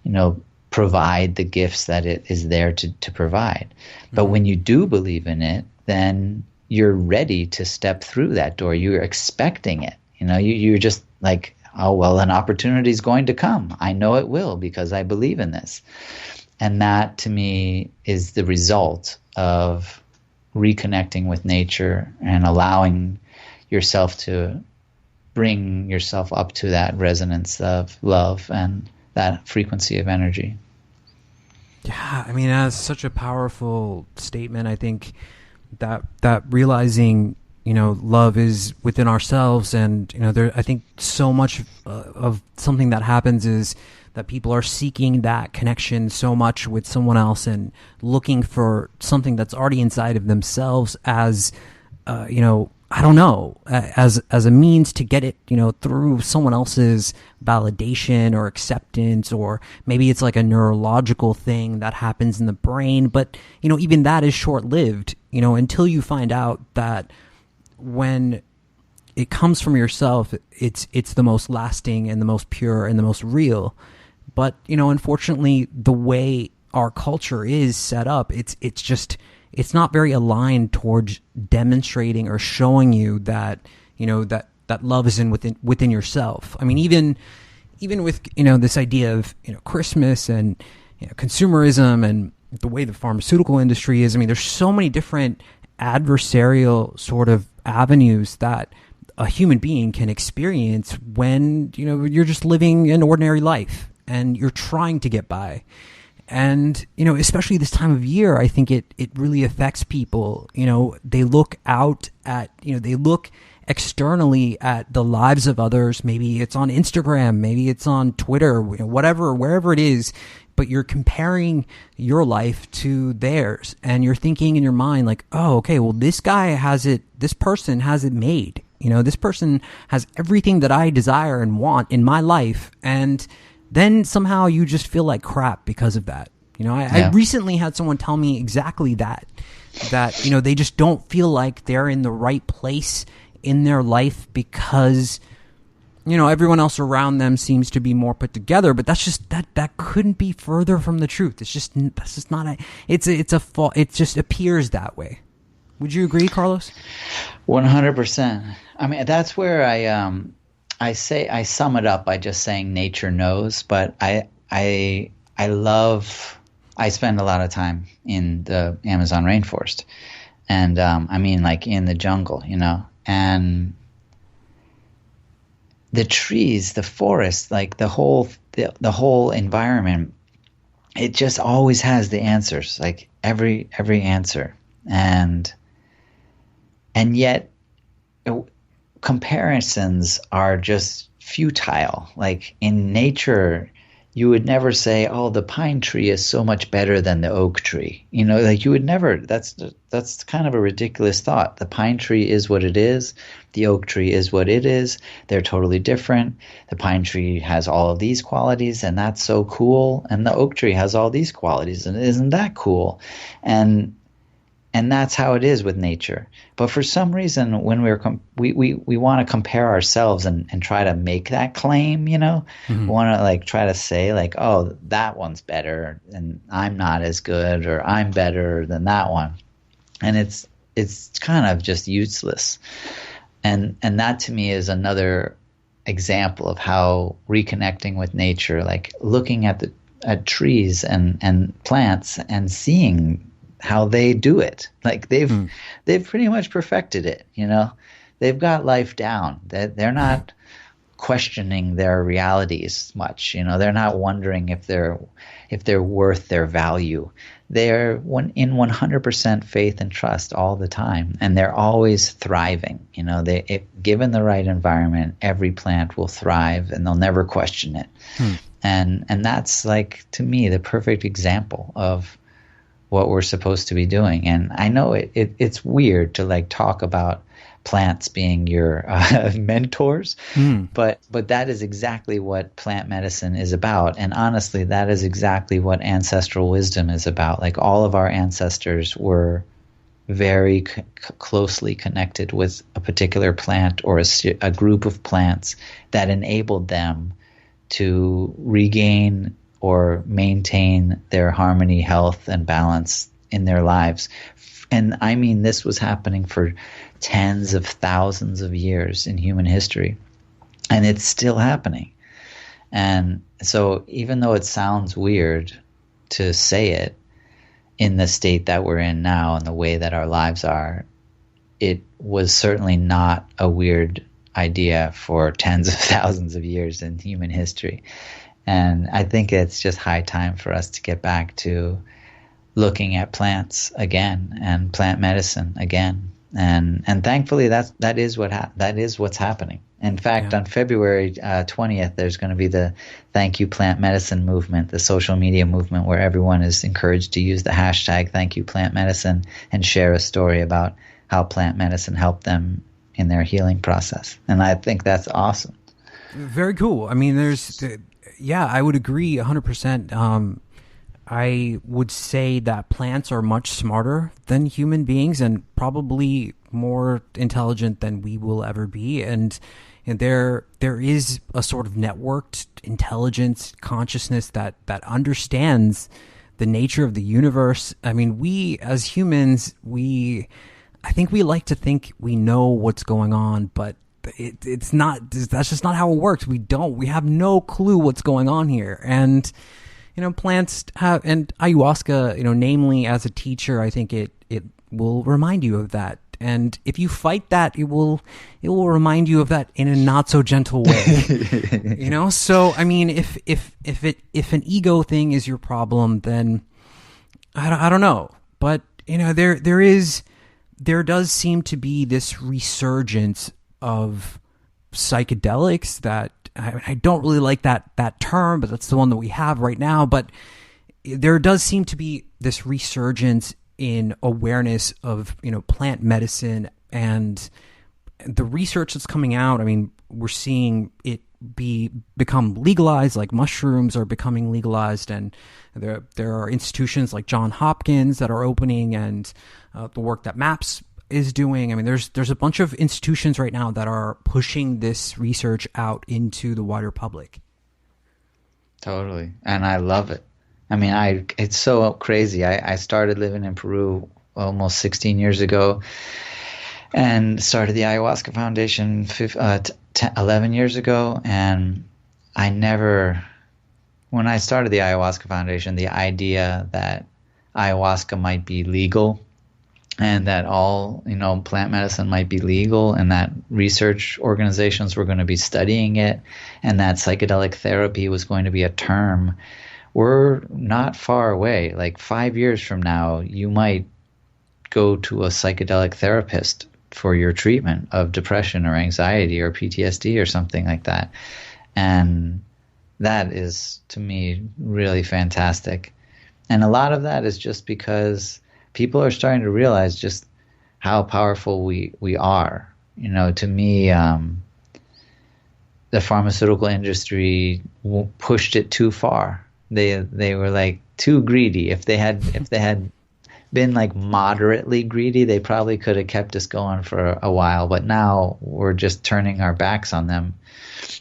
you know, provide the gifts that it is there to provide. But when you do believe in it, then you're ready to step through that door. You're expecting it. You know, you're just like, oh, well, an opportunity is going to come. I know it will because I believe in this. And that to me is the result of reconnecting with nature and allowing yourself to bring yourself up to that resonance of love and that frequency of energy. Yeah, I mean, that's such a powerful statement. I think that realizing, you know, love is within ourselves, and you know, I think so much of something that happens is that people are seeking that connection so much with someone else and looking for something that's already inside of themselves as, you know, I don't know, as a means to get it, you know, through someone else's validation or acceptance, or maybe it's like a neurological thing that happens in the brain. But, you know, even that is short-lived, you know, until you find out that when it comes from yourself, it's the most lasting and the most pure and the most real. But, you know, unfortunately, the way our culture is set up, it's not very aligned towards demonstrating or showing you that, you know, that love is within yourself. I mean, even with, you know, this idea of, you know, Christmas and, you know, consumerism and the way the pharmaceutical industry is, I mean, there's so many different adversarial sort of avenues that a human being can experience when, you know, you're just living an ordinary life and you're trying to get by. And, you know, especially this time of year, I think it really affects people. You know, they look out at, you know, they look externally at the lives of others. Maybe it's on Instagram, maybe it's on Twitter, you know, whatever, wherever it is, but you're comparing your life to theirs. And you're thinking in your mind like, oh, okay, well, this guy has it, this person has it made. You know, this person has everything that I desire and want in my life. And then somehow you just feel like crap because of that. You know, I recently had someone tell me exactly that, you know, they just don't feel like they're in the right place in their life because, you know, everyone else around them seems to be more put together, but that's just, that couldn't be further from the truth. That's just not it just appears that way. Would you agree, Carlos? 100%. I mean, that's where I sum it up by just saying nature knows, but I spend a lot of time in the Amazon rainforest, and I mean, like in the jungle, you know, and the trees, the forest, like the whole environment, it just always has the answers, like every answer, and yet comparisons are just futile. Like in nature, you would never say, "Oh, the pine tree is so much better than the oak tree." Like you would never. That's kind of a ridiculous thought. The pine tree is what it is. The oak tree is what it is. They're totally different. The pine tree has all of these qualities, and that's so cool. And the oak tree has all these qualities, and isn't that cool? And that's how it is with nature. But for some reason, when we want to compare ourselves and try to make that claim, we want to like try to say like, oh, that one's better, and I'm not as good, or I'm better than that one, and it's kind of just useless. And that to me is another example of how reconnecting with nature, like looking at trees and plants and seeing how they do it. Like they've pretty much perfected it, They've got life down. They're not questioning their realities much, They're not wondering if they're worth their value. They're in 100% faith and trust all the time, and they're always thriving. If given the right environment, every plant will thrive, and they'll never question it. And that's like, to me, the perfect example of what we're supposed to be doing. And I know it's weird to like talk about plants being your mentors, but that is exactly what plant medicine is about. And honestly, that is exactly what ancestral wisdom is about. Like all of our ancestors were very closely connected with a particular plant or a group of plants that enabled them to regain or maintain their harmony, health, and balance in their lives. And I mean, this was happening for tens of thousands of years in human history, and it's still happening. And so even though it sounds weird to say it in the state that we're in now and the way that our lives are, it was certainly not a weird idea for tens of thousands of years in human history. And I think it's just high time for us to get back to looking at plants again and plant medicine again. And thankfully that is what's happening. In fact, on February 20th, there's going to be the Thank You Plant Medicine movement, the social media movement, where everyone is encouraged to use the hashtag Thank You Plant Medicine and share a story about how plant medicine helped them in their healing process. And I think that's awesome. Very cool. I mean, I would agree 100%. I would say that plants are much smarter than human beings and probably more intelligent than we will ever be. And there is a sort of networked intelligence, consciousness that understands the nature of the universe. I mean, we as humans, I think we like to think we know what's going on, but it's not. That's just not how it works. We have no clue what's going on here. And plants have, and ayahuasca, namely as a teacher, I think it will remind you of that. And if you fight that, it will remind you of that in a not so gentle way. So I mean, if an ego thing is your problem, then I don't know. But there does seem to be this resurgence of psychedelics that I don't really like that term, but that's the one that we have right now. But there does seem to be this resurgence in awareness of plant medicine and the research that's coming out. I mean, we're seeing it become legalized, like mushrooms are becoming legalized, and there are institutions like Johns Hopkins that are opening, and the work that MAPS is doing. I mean, there's a bunch of institutions right now that are pushing this research out into the wider public. Totally. And I love it. I mean, it's so crazy. I started living in Peru almost 16 years ago and started the Ayahuasca Foundation 11 years ago. And when I started the Ayahuasca Foundation, the idea that ayahuasca might be legal and that all, plant medicine might be legal, and that research organizations were going to be studying it, and that psychedelic therapy was going to be a term, we're not far away. Like 5 years from now, you might go to a psychedelic therapist for your treatment of depression or anxiety or PTSD or something like that. And that is, to me, really fantastic. And a lot of that is just because people are starting to realize just how powerful we are. To me, the pharmaceutical industry pushed it too far. They were like too greedy. If they had been like moderately greedy, they probably could have kept us going for a while. But now we're just turning our backs on them.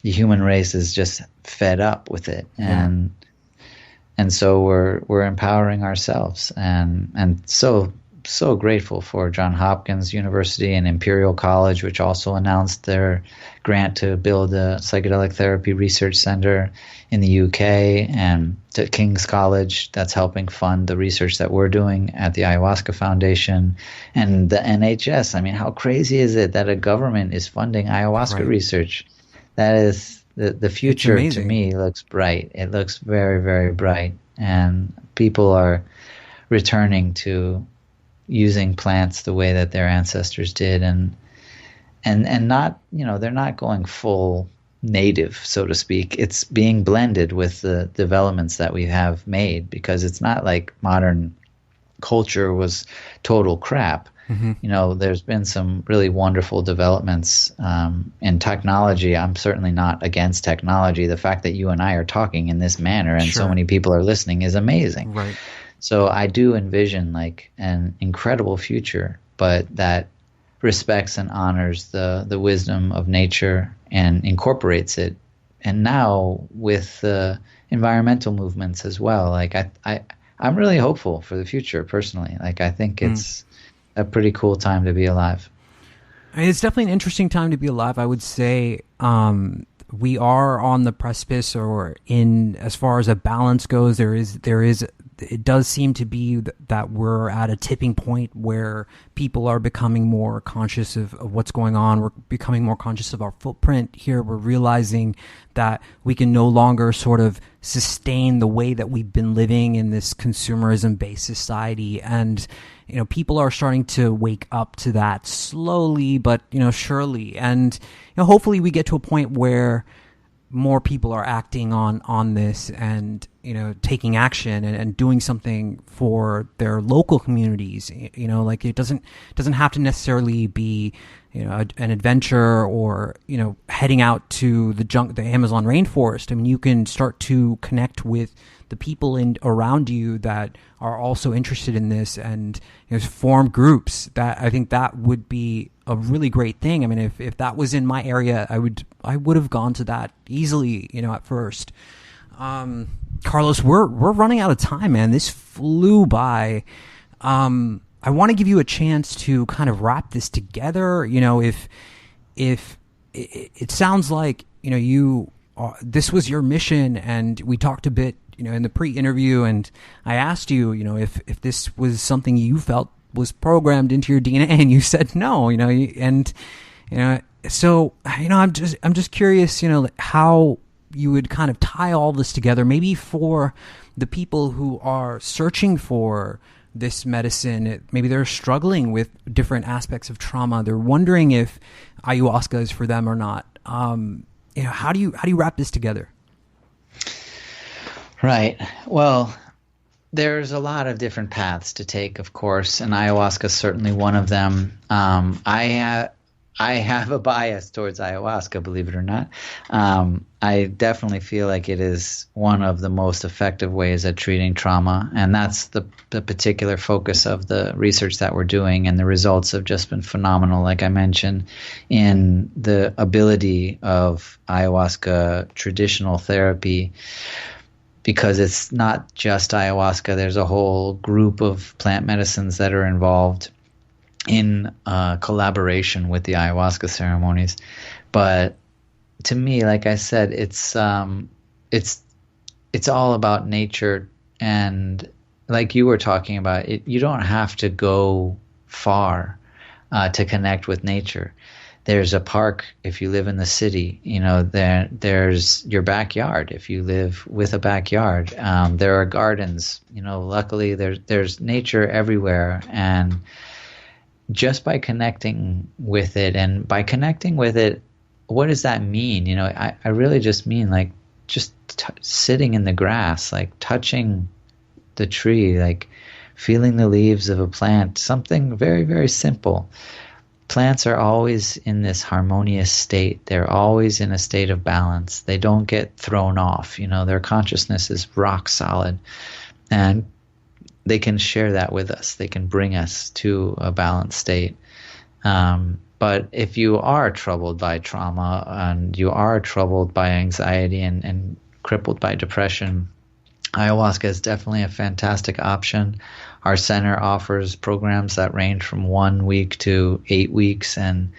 The human race is just fed up with it, and so we're empowering ourselves, and so grateful for Johns Hopkins University and Imperial College, which also announced their grant to build a psychedelic therapy research center in the UK, and to King's College that's helping fund the research that we're doing at the Ayahuasca Foundation, and the NHS. I mean, how crazy is it that a government is funding ayahuasca research? That is, the future to me looks bright. It looks very, very bright, and people are returning to using plants the way that their ancestors did, and not, they're not going full native, so to speak. It's being blended with the developments that we have made, because it's not like modern culture was total crap. There's been some really wonderful developments in technology. I'm certainly not against technology. The fact that you and I are talking in this manner and so many people are listening is amazing. Right. So I do envision like an incredible future, but that respects and honors the wisdom of nature and incorporates it. And now with the environmental movements as well, like I'm really hopeful for the future personally. Like I think it's a pretty cool time to be alive. I mean, it's definitely an interesting time to be alive. I would say we are on the precipice, or in as far as a balance goes, there is it does seem to be that we're at a tipping point where people are becoming more conscious of what's going on. We're becoming more conscious of our footprint here. We're realizing that we can no longer sort of sustain the way that we've been living in this consumerism-based society. And, people are starting to wake up to that slowly, but, surely. And, hopefully we get to a point where more people are acting on this and, taking action and doing something for their local communities. Like it doesn't have to necessarily be, an adventure or, heading out to the Amazon rainforest. I mean, you can start to connect with the people around you that are also interested in this, and form groups. That I think that would be a really great thing. I mean, if that was in my area, I would have gone to that easily, at first. Carlos, we're running out of time, man. This flew by. I want to give you a chance to kind of wrap this together. If it sounds like this was your mission, and we talked a bit, in the pre-interview, and I asked you, if this was something you felt was programmed into your DNA, and you said no, so I'm just curious, how you would kind of tie all this together, maybe for the people who are searching for this medicine. Maybe they're struggling with different aspects of trauma. They're wondering if ayahuasca is for them or not. How do you wrap this together? Right. Well, there's a lot of different paths to take, of course, and ayahuasca is certainly one of them. I have a bias towards ayahuasca, believe it or not. I definitely feel like it is one of the most effective ways at treating trauma, and that's the particular focus of the research that we're doing, and the results have just been phenomenal, like I mentioned, in the ability of ayahuasca traditional therapy, because it's not just ayahuasca. There's a whole group of plant medicines that are involved in collaboration with the ayahuasca ceremonies. But to me, like I said, it's all about nature, and like you were talking about, you don't have to go far to connect with nature. There's a park if you live in the city. There's your backyard if you live with a backyard. There are gardens. Luckily there's nature everywhere, and just by connecting with it, and by connecting with it, what does that mean? I really just mean like just sitting in the grass, like touching the tree, like feeling the leaves of a plant, something very, very simple. Plants are always in this harmonious state. They're always in a state of balance. They don't get thrown off. Their consciousness is rock solid, and they can share that with us. They can bring us to a balanced state. But if you are troubled by trauma and you are troubled by anxiety and crippled by depression, ayahuasca is definitely a fantastic option. Our center offers programs that range from 1 week to 8 weeks. And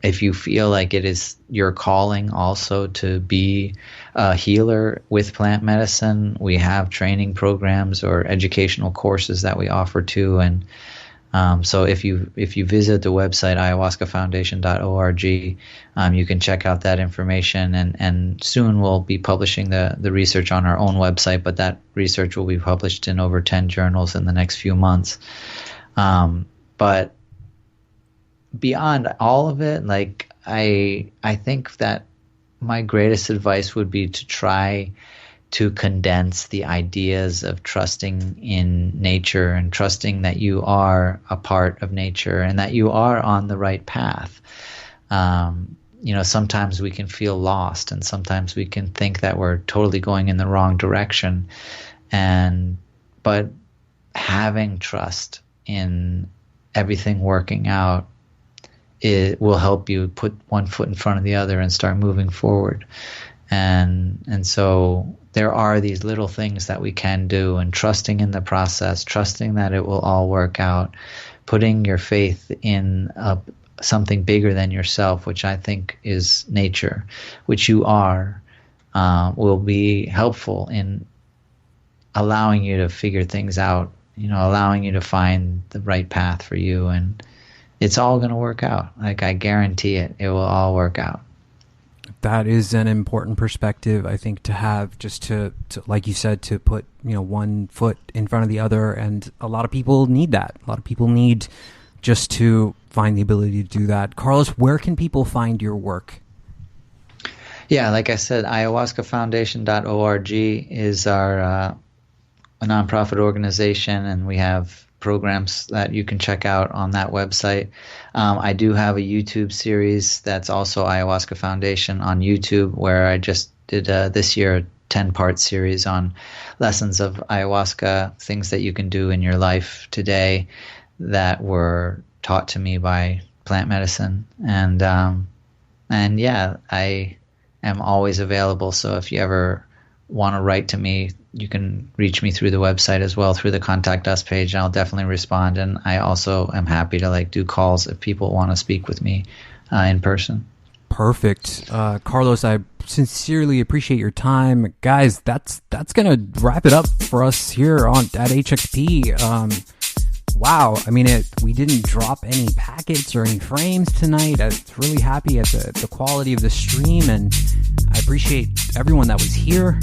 if you feel like it is your calling also to be a healer with plant medicine, we have training programs or educational courses that we offer too. And so if you visit the website ayahuascafoundation.org, you can check out that information, and soon we'll be publishing the research on our own website, but that research will be published in over 10 journals in the next few months. But beyond all of it, like I think that my greatest advice would be to try to condense the ideas of trusting in nature and trusting that you are a part of nature and that you are on the right path. Sometimes we can feel lost, and sometimes we can think that we're totally going in the wrong direction. But having trust in everything working out, it will help you put one foot in front of the other and start moving forward. And so there are these little things that we can do, and trusting in the process, trusting that it will all work out, putting your faith in something bigger than yourself, which I think is nature, which you are, will be helpful in allowing you to figure things out, allowing you to find the right path for you. And it's all going to work out. Like, I guarantee it will all work out. That is an important perspective, I think, to have, just to like you said, to put, one foot in front of the other. And a lot of people need that. A lot of people need just to find the ability to do that. Carlos, where can people find your work? Yeah, like I said, ayahuascafoundation.org is our a nonprofit organization, and we have programs that you can check out on that website. I do have a YouTube series that's also Ayahuasca Foundation on YouTube, where I just did this year a 10-part series on lessons of ayahuasca, things that you can do in your life today that were taught to me by plant medicine. And yeah, I am always available. So if you ever want to write to me, you can reach me through the website as well, through the Contact Us page, and I'll definitely respond. And I also am happy to do calls if people want to speak with me in person. Perfect. Carlos, I sincerely appreciate your time. Guys, that's going to wrap it up for us here at HXP. Wow. I mean, we didn't drop any packets or any frames tonight. I'm really happy at the quality of the stream, and I appreciate everyone that was here.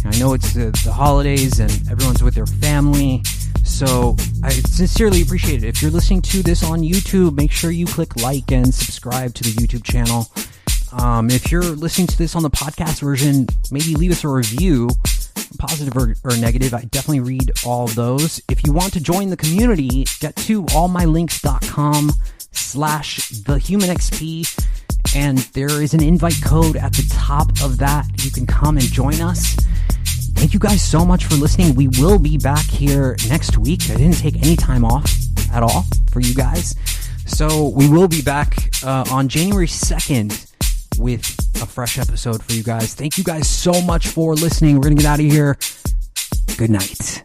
I know it's the holidays and everyone's with their family, so I sincerely appreciate it. If you're listening to this on YouTube, make sure you click like and subscribe to the YouTube channel. If you're listening to this on the podcast version, maybe leave us a review, positive or negative. I definitely read all those. If you want to join the community, get to allmylinks.com/thehumanxp, and there is an invite code at the top of that. You can come and join us. Thank you guys so much for listening. We will be back here next week. I didn't take any time off at all for you guys. So we will be back on January 2nd with a fresh episode for you guys. Thank you guys so much for listening. We're going to get out of here. Good night.